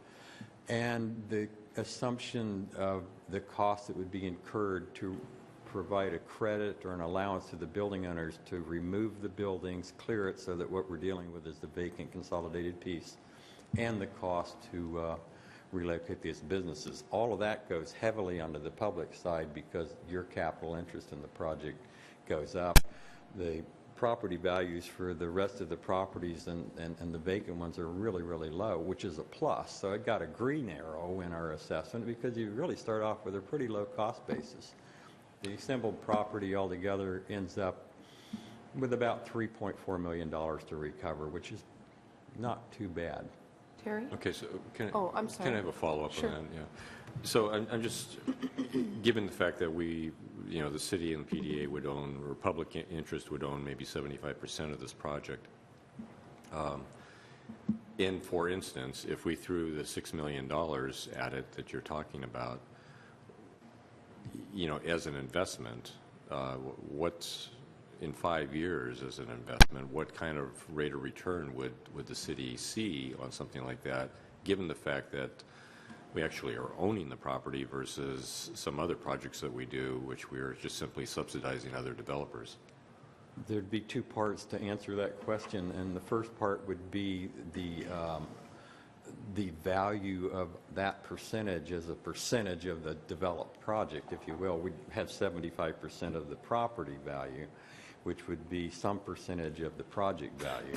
and the assumption of the cost that would be incurred to provide a credit or an allowance to the building owners to remove the buildings, clear it so that what we're dealing with is the vacant consolidated piece, and the cost to relocate these businesses. All of that goes heavily onto the public side because your capital interest in the project goes up. The property values for the rest of the properties and the vacant ones are really, really low, which is a plus. So it got a green arrow in our assessment because you really start off with a pretty low cost basis. The assembled property altogether ends up with about $3.4 million to recover, which is not too bad. Terry? Okay, so I'm sorry. Can I have a follow-up Sure. on that? Yeah. So I'm just, given the fact that we, the city and the PDA would own, or public interest would own maybe 75% of this project. And for instance, if we threw the $6 million at it that you're talking about, as an investment, what's in 5 years as an investment, what kind of rate of return would the city see on something like that, given the fact that we actually are owning the property versus some other projects that we do, which we're just simply subsidizing other developers? There'd be two parts to answer that question, and the first part would be the value of that percentage as a percentage of the developed project, if you will. We'd have 75% of the property value, which would be some percentage of the project value.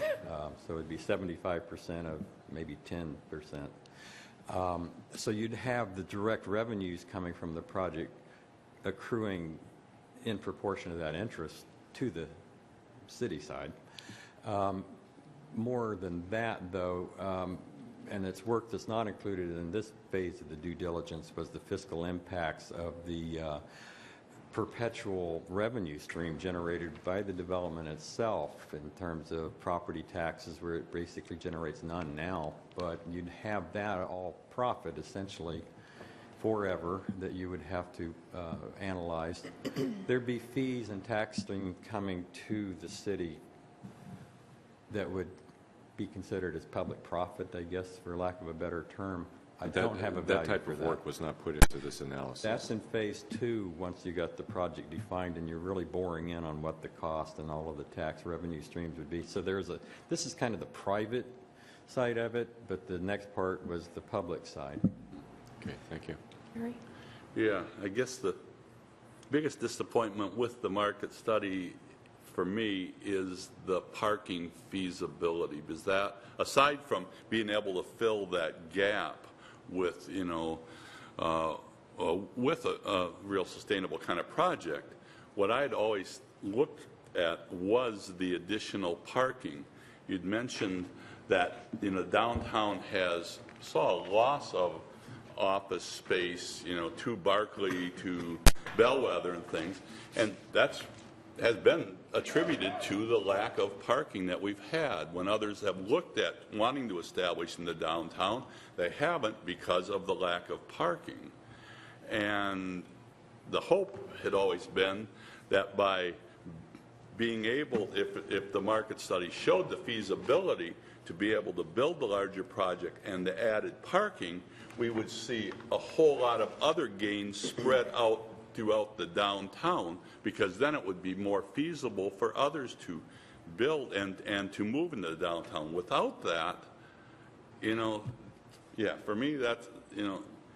So it'd be 75% of maybe 10%. So you'd have the direct revenues coming from the project accruing in proportion to that interest to the city side. More than that, though, and it's work that's not included in this phase of the due diligence, was the fiscal impacts of the perpetual revenue stream generated by the development itself in terms of property taxes, where it basically generates none now, but you'd have that all profit essentially forever that you would have to analyze. There'd be fees and taxing coming to the city that would be considered as public profit, I guess, for lack of a better term. I don't have a value that type for of that. work was not put into this analysis. That's in phase 2, once you got the project defined and you're really boring in on what the cost and all of the tax revenue streams would be. So this is kind of the private side of it, but the next part was the public side. Okay, thank you. Terry? Yeah, I guess the biggest disappointment with the market study for me is the parking feasibility, because that, aside from being able to fill that gap with, with a real sustainable kind of project, what I'd always looked at was the additional parking. You'd mentioned that, downtown saw a loss of office space, to Barclay, to Bellwether and things, and has been attributed to the lack of parking that we've had. When others have looked at wanting to establish in the downtown, they haven't because of the lack of parking. And the hope had always been that by being able, if the market study showed the feasibility to be able to build the larger project and the added parking, we would see a whole lot of other gains spread out throughout the downtown, because then it would be more feasible for others to build and to move into the downtown. Without that, for me, that's,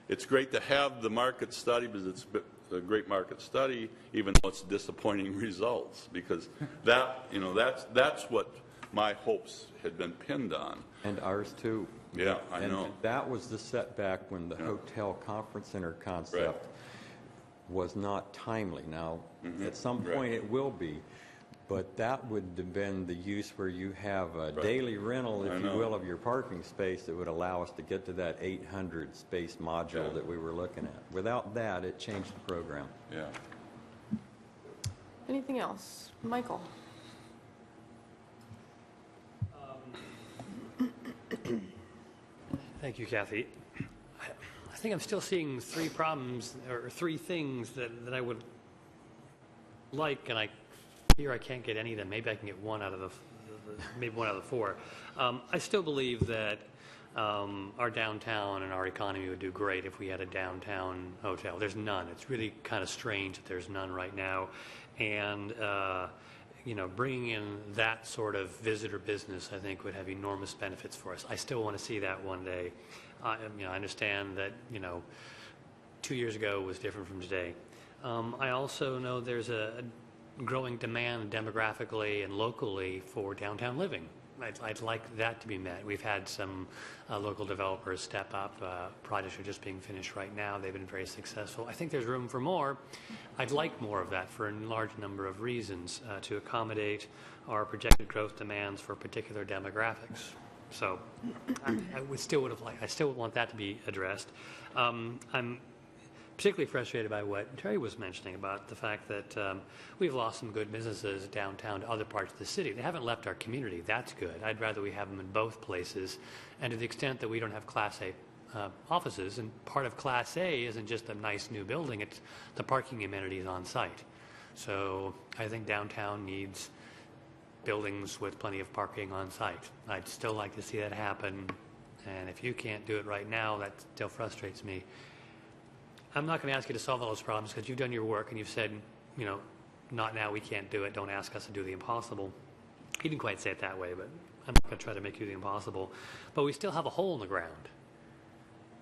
it's great to have the market study, because it's a great market study, even though it's disappointing results, because that's what my hopes had been pinned on. And ours too. Yeah, I know. And that was the setback when the hotel conference center concept was not timely. Now, at some point it will be, but that would have been the use where you have a daily rental, if you will, of your parking space that would allow us to get to that 800 space module that we were looking at. Without that, it changed the program. Yeah. Anything else? Michael? Thank you, Kathy. I think I'm still seeing three problems, or three things that I would like, and I can't get any of them. Maybe I can get one out of the four. I still believe that our downtown and our economy would do great if we had a downtown hotel. There's none. It's really kind of strange that there's none right now, and bringing in that sort of visitor business, I think, would have enormous benefits for us. I still want to see that one day. I understand that 2 years ago was different from today. I also know there's a growing demand demographically and locally for downtown living. I'd like that to be met. We've had some local developers step up. Projects are just being finished right now. They've been very successful. I think there's room for more. I'd like more of that for a large number of reasons to accommodate our projected growth demands for particular demographics. So I still want that to be addressed. I'm particularly frustrated by what Terry was mentioning about the fact that we've lost some good businesses downtown to other parts of the city. They haven't left our community. That's good. I'd rather we have them in both places. And to the extent that we don't have Class A offices, and part of Class A isn't just a nice new building, it's the parking amenities on site. So I think downtown needs buildings with plenty of parking on site. I'd still like to see that happen. And if you can't do it right now, that still frustrates me. I'm not going to ask you to solve all those problems because you've done your work and you've said, not now, we can't do it. Don't ask us to do the impossible. You didn't quite say it that way, but I'm not going to try to make you do the impossible. But we still have a hole in the ground.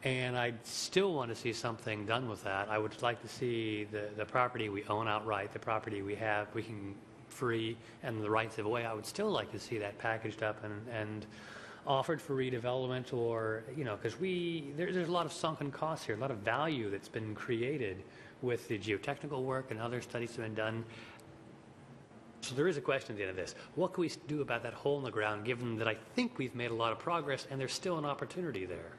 And I still want to see something done with that. I would like to see the property we own outright, the property we can free, and the rights of way. I would still like to see that packaged up and offered for redevelopment, or because there's a lot of sunken costs here, a lot of value that's been created with the geotechnical work and other studies that have been done. So there is a question at the end of this. What can we do about that hole in the ground, given that I think we've made a lot of progress and there's still an opportunity there?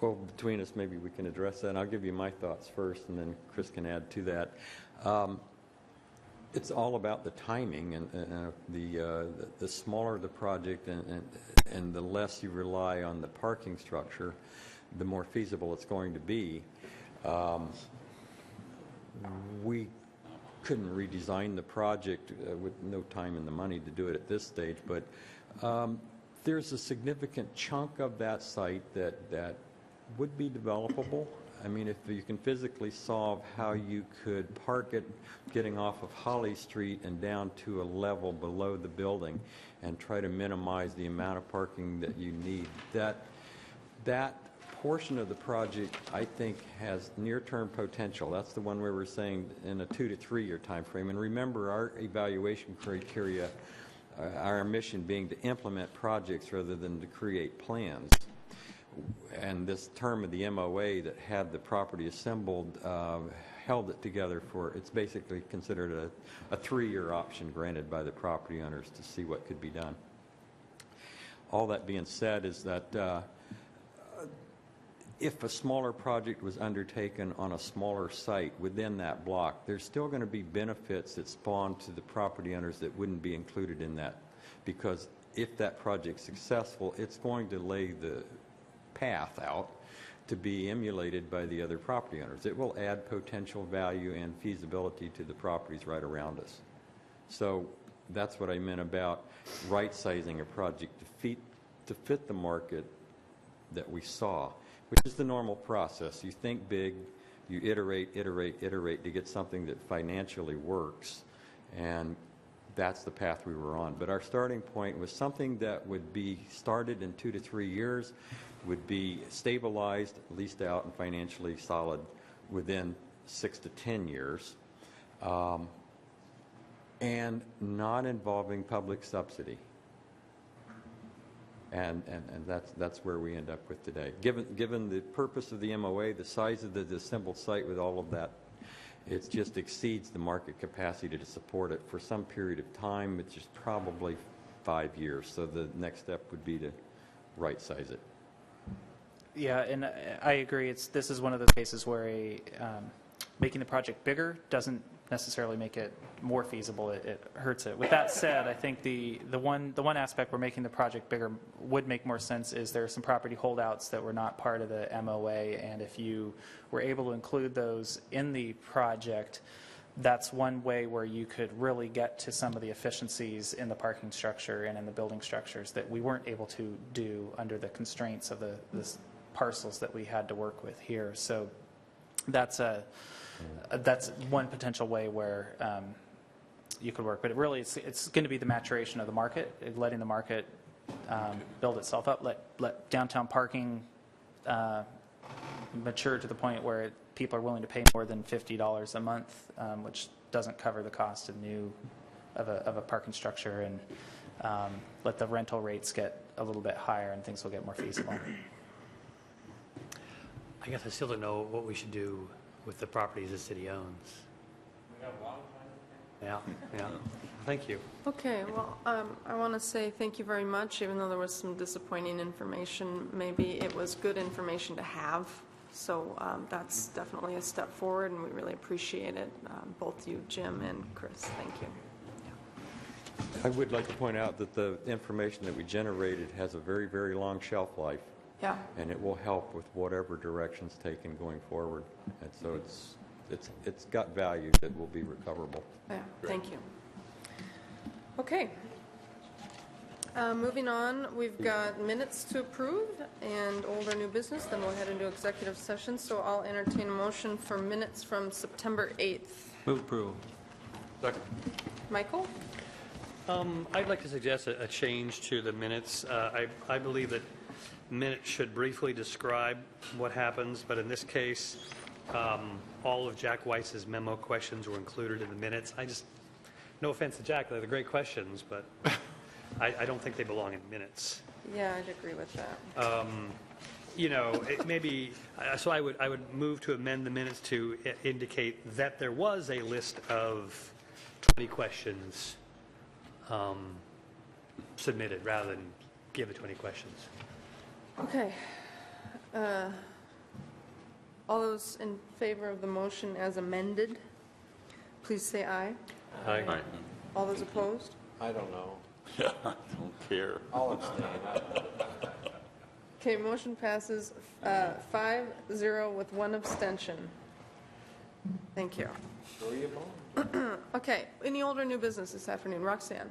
Well, between us, maybe we can address that. And I'll give you my thoughts first, and then Chris can add to that. It's all about the timing, and the smaller the project and the less you rely on the parking structure, the more feasible it's going to be. We couldn't redesign the project with no time and the money to do it at this stage, but there's a significant chunk of that site that would be developable. I mean, if you can physically solve how you could park it getting off of Holly Street and down to a level below the building and try to minimize the amount of parking that you need, that portion of the project, I think, has near-term potential. That's the one where we're saying in a 2 to 3 year time frame. And remember, our evaluation criteria, our mission being to implement projects rather than to create plans. And this term of the MOA that had the property assembled held it together it's basically considered a 3-year option granted by the property owners to see what could be done. All that being said is that if a smaller project was undertaken on a smaller site within that block, there's still going to be benefits that spawn to the property owners that wouldn't be included in that. Because if that project's successful, it's going to lay the path out to be emulated by the other property owners. It will add potential value and feasibility to the properties right around us. So that's what I meant about right-sizing a project to fit the market that we saw, which is the normal process. You think big, you iterate to get something that financially works, and that's the path we were on. But our starting point was something that would be started in 2 to 3 years, would be stabilized, leased out, and financially solid within 6 to 10 years, and not involving public subsidy. And that's where we end up with today. Given the purpose of the MOA, the size of the assembled site with all of that, it just exceeds the market capacity to support it for some period of time, which is probably 5 years. So the next step would be to right-size it. Yeah, and I agree. This is one of those cases where making the project bigger doesn't necessarily make it more feasible. It hurts it. With that said, I think the one aspect where making the project bigger would make more sense is there are some property holdouts that were not part of the MOA, and if you were able to include those in the project, that's one way where you could really get to some of the efficiencies in the parking structure and in the building structures that we weren't able to do under the constraints of the parcels that we had to work with here. So that's one potential way where you could work. But it's going to be the maturation of the market, letting the market build itself up, let downtown parking mature to the point where people are willing to pay more than $50 a month, which doesn't cover the cost of a parking structure. let the rental rates get a little bit higher and things will get more feasible. I guess I still don't know what we should do with the properties the city owns. Yeah, yeah. Thank you. Okay, well, I want to say thank you very much, even though there was some disappointing information. Maybe it was good information to have, so that's definitely a step forward, and we really appreciate it, both you, Jim, and Chris. Thank you. I would like to point out that the information that we generated has a very, very long shelf life. Yeah. And it will help with whatever direction's taken going forward. And so it's got value that will be recoverable. Yeah, thank you. Okay. Moving on, we've got minutes to approve and old or new business, then we'll head into executive session. So I'll entertain a motion for minutes from September 8th. Move approval. Second. Michael? I'd like to suggest a change to the minutes. I believe that minutes should briefly describe what happens, but in this case, all of Jack Weiss's memo questions were included in the minutes. No offense to Jack, they're great questions, but I don't think they belong in minutes. Yeah, I'd agree with that. So I would move to amend the minutes to indicate that there was a list of 20 questions submitted rather than give the 20 questions. Okay. All those in favor of the motion as amended, please say aye. Aye. Aye. All those opposed? I don't know. Yeah, I don't care. I'll abstain. Okay, motion passes 5-0 with one abstention. Thank you. Okay, any older new business this afternoon? Roxanne?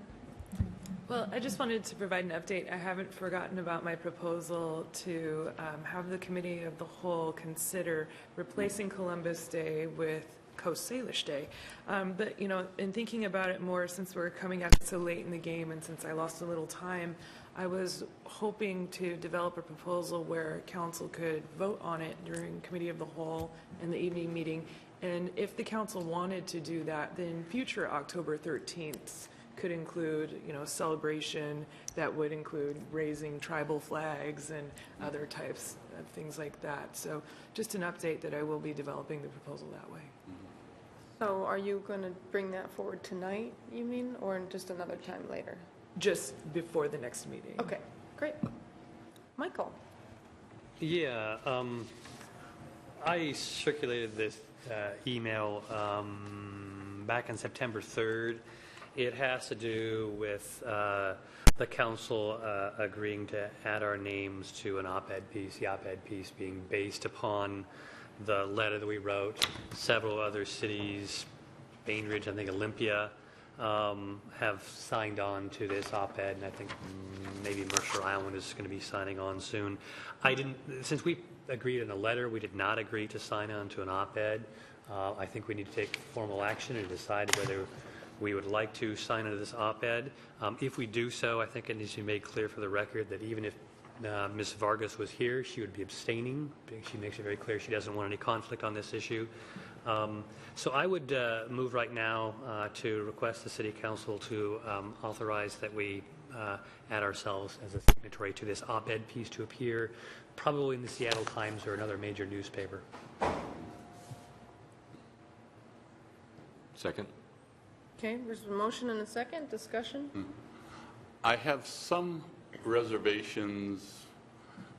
Well, I just wanted to provide an update. I haven't forgotten about my proposal to have the Committee of the Whole consider replacing Columbus Day with Coast Salish Day. But, in thinking about it more, since we're coming at it so late in the game and since I lost a little time, I was hoping to develop a proposal where council could vote on it during Committee of the Whole and the evening meeting. And if the council wanted to do that, then future October 13th could include, celebration that would include raising tribal flags and other types of things like that. So just an update that I will be developing the proposal that way. So are you going to bring that forward tonight, you mean, or just another time later? Just before the next meeting. Okay, great. Michael? Yeah, I circulated this email back on September 3rd. It has to do with the council agreeing to add our names to an op-ed piece, the op-ed piece being based upon the letter that we wrote. Several other cities, Bainbridge, I think Olympia, have signed on to this op-ed, and I think maybe Mercer Island is going to be signing on soon. Since we agreed in a letter, we did not agree to sign on to an op-ed. I think we need to take formal action and decide whether we would like to sign into this op-ed. If we do so, I think it needs to be made clear for the record that even if Ms. Vargas was here, she would be abstaining. She makes it very clear she doesn't want any conflict on this issue. So I would move right now to request the City Council to authorize that we add ourselves as a signatory to this op-ed piece to appear probably in the Seattle Times or another major newspaper. Second. Okay, there's a motion and a second. Discussion? I have some reservations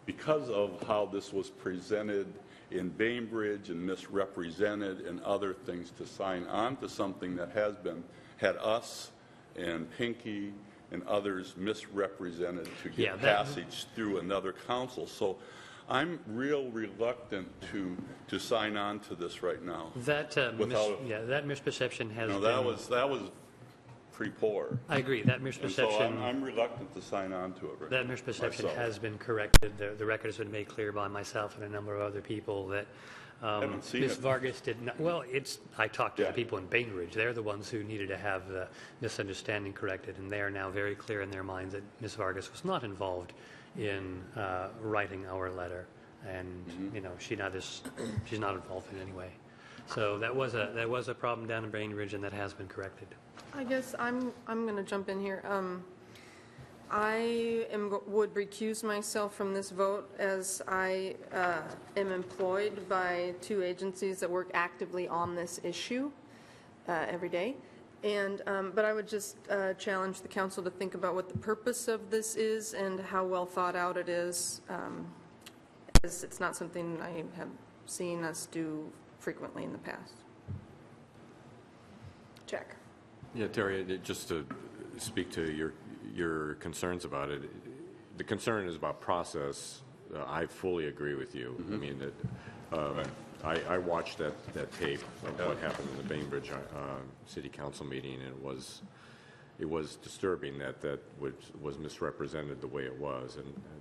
because of how this was presented in Bainbridge and misrepresented and other things to sign on to something that had us and Pinky and others misrepresented to get passage through another council. So I'm real reluctant to sign on to this right now. That that misperception has been... that was pretty poor. I agree. That misperception... And so I'm reluctant to sign on to it right That now misperception myself. has been corrected. The record has been made clear by myself and a number of other people that Ms. Vargas did not... Well, I talked to the people in Bainbridge. They're the ones who needed to have the misunderstanding corrected, and they are now very clear in their minds that Ms. Vargas was not involved in writing our letter, and she's not involved in any way. So that was a problem down in Bainbridge, and that has been corrected. I guess I'm going to jump in here. would recuse myself from this vote as I am employed by 2 agencies that work actively on this issue every day. But I would just challenge the council to think about what the purpose of this is and how well thought out it is. As it's not something I have seen us do frequently in the past. Check. Yeah, Terry, just to speak to your concerns about it, the concern is about process. I fully agree with you. I mean, I watched that tape of what happened in the Bainbridge City Council meeting, and it was disturbing that was misrepresented the way it was,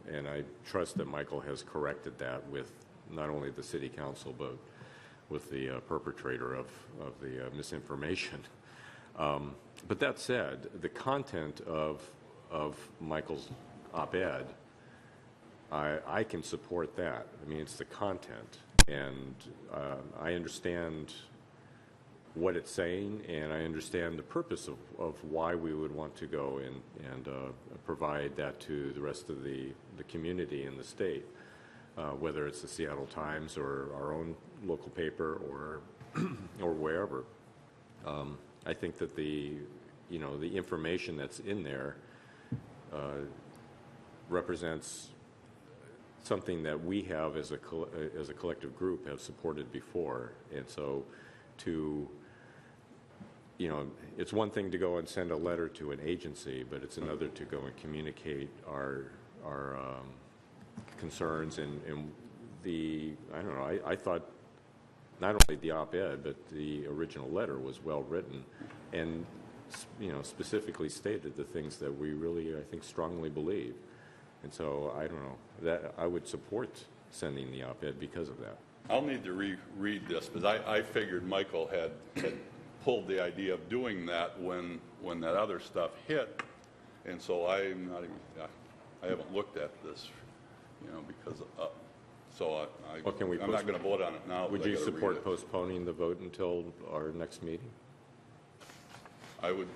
and I trust that Michael has corrected that with not only the City Council but with the perpetrator of the misinformation. But that said, the content of Michael's op-ed, I can support that. I mean, it's the content, and I understand what it's saying, and I understand the purpose of why we would want to go and provide that to the rest of the community in the state, whether it's the Seattle Times or our own local paper or wherever. I think that the information that's in there represents something that we have as a collective group have supported before, and so it's one thing to go and send a letter to an agency, but it's another to go and communicate our concerns and I don't know. I thought not only the op-ed but the original letter was well written, and specifically stated the things that we really, I think, strongly believe. And so I don't know that I would support sending the op-ed because of that. I'll need to reread this, because I figured Michael had pulled the idea of doing that when that other stuff hit, and so I haven't looked at this, because so I'm not going to vote on it now. Would you support postponing the vote until our next meeting? I would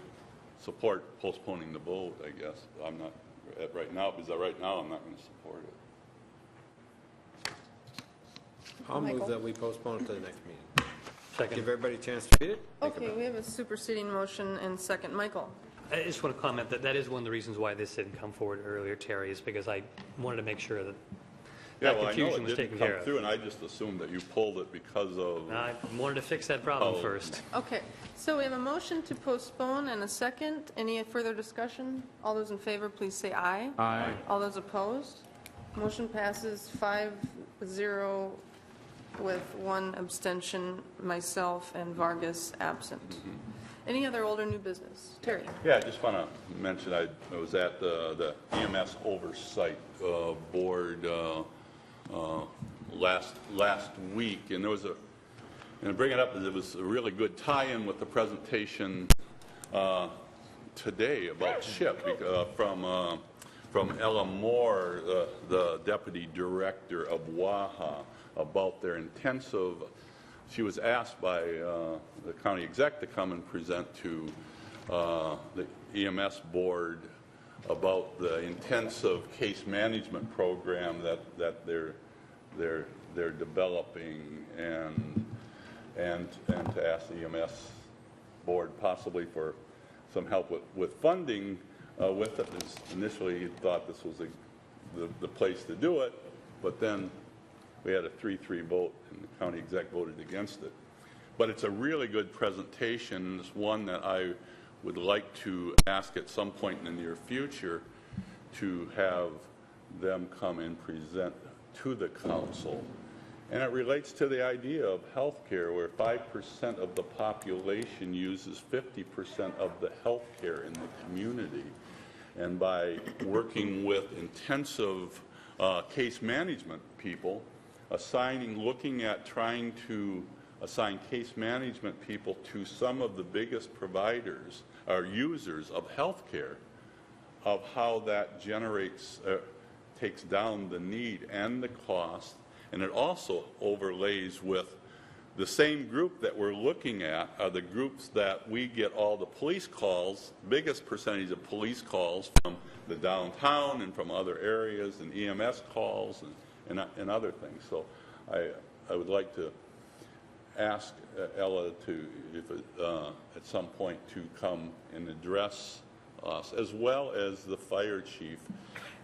support postponing the vote, I guess. I'm not right now, because right now I'm not going to support it. I'll Michael? move that we postpone it to the next meeting. Second. Give everybody a chance to read it. Okay, we have a superseding motion and second. Michael? I just want to comment that is one of the reasons why this didn't come forward earlier, Terry, is because I wanted to make sure that confusion was taken care of. Through, and I just assumed that you pulled it because of... I wanted to fix that problem first. Okay, so we have a motion to postpone and a second. Any further discussion? All those in favor, please say aye. Aye. All those opposed? Motion passes 5-0 with 1 abstention, myself and Vargas absent. Any other old or new business? Terry? Yeah, I just want to mention I was at the EMS Oversight Board last week, and there was and I bring it up because it was a really good tie-in with the presentation today about CHIP from Ella Moore, the Deputy Director of WAHA, about their intensive. She was asked by the county exec to come and present to the EMS board about the intensive case management program that they're developing, and to ask the EMS board possibly for some help with funding with it. Initially, he thought this was the place to do it, but then we had a 3-3 vote, and the county exec voted against it. But it's a really good presentation, and it's one that I would like to ask at some point in the near future to have them come and present to the council. And it relates to the idea of health care, where 5% of the population uses 50% of the health care in the community. And by working with intensive case management people, looking at trying to assign case management people to some of the biggest providers or users of health care, of how that takes down the need and the cost. And it also overlays with the same group that we're looking at are the groups that we get all the police calls, biggest percentage of police calls from the downtown and from other areas, and EMS calls and other things. So I would like to ask Ella to, at some point, to come and address us, as well as the fire chief,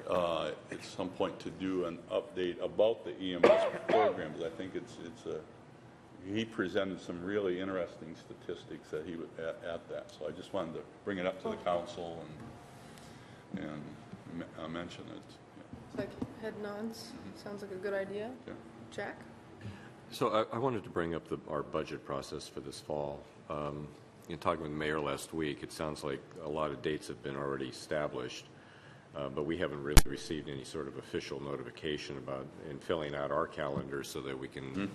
at some point to do an update about the EMS programs. I think he presented some really interesting statistics that he was at that. So I just wanted to bring it up to the council and mention it. It's like head nods. Sounds like a good idea. Yeah. Jack? So I wanted to bring up our budget process for this fall. In talking with the mayor last week, it sounds like a lot of dates have been already established, but we haven't really received any sort of official notification about in filling out our calendar so that we can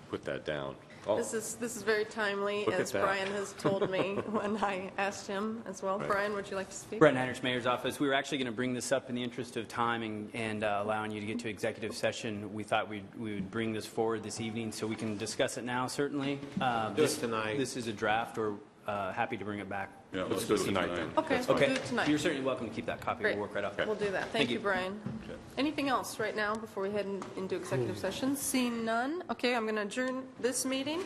put that down. This is very timely, Look as at that. Brian has told me when I asked him as well. Right. Brian, would you like to speak? Brett Heinrich, Mayor's Office. We were actually going to bring this up in the interest of time and allowing you to get to executive session. We thought we would bring this forward this evening so we can discuss it now, certainly. Do it tonight. This is a draft. We're happy to bring it back. Yeah, let's do it tonight. Okay, we'll do it tonight. You're certainly welcome to keep that copy. Great. We'll work right off. We'll do that. Thank you, Brian. Okay. Anything else right now before we head into executive session? Seeing none, okay, I'm going to adjourn this meeting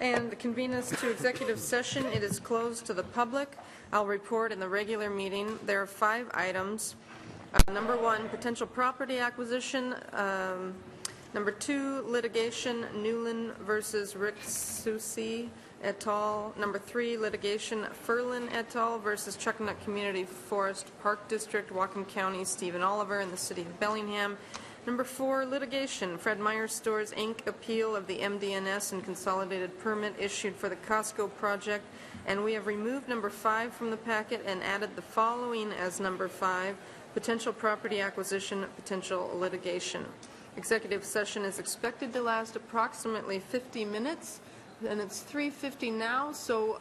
and convene us to executive session. It is closed to the public. I'll report in the regular meeting. There are 5 items. Number 1, potential property acquisition. Number 2, litigation, Newland versus Rick Susi et al. Number 3, litigation, Ferlin et al. Versus Chuckanut Community Forest Park District, Whatcom County, Stephen Oliver, and the City of Bellingham. Number 4, litigation, Fred Meyer Stores, Inc. appeal of the MDNS and consolidated permit issued for the Costco project. And we have removed number 5 from the packet and added the following as number 5, potential property acquisition, potential litigation. Executive session is expected to last approximately 50 minutes, and it's 3:50 now, so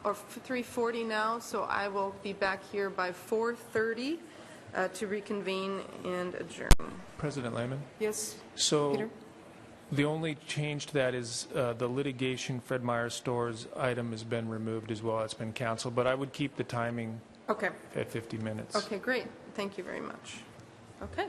or 3:40 now, so I will be back here by 4:30 to reconvene and adjourn. President Lehman? Yes, So Peter? the only change to that is the litigation Fred Meyer Stores item has been removed as well. It's been canceled, but I would keep the timing Okay. at 50 minutes. Okay, great. Thank you very much. Okay.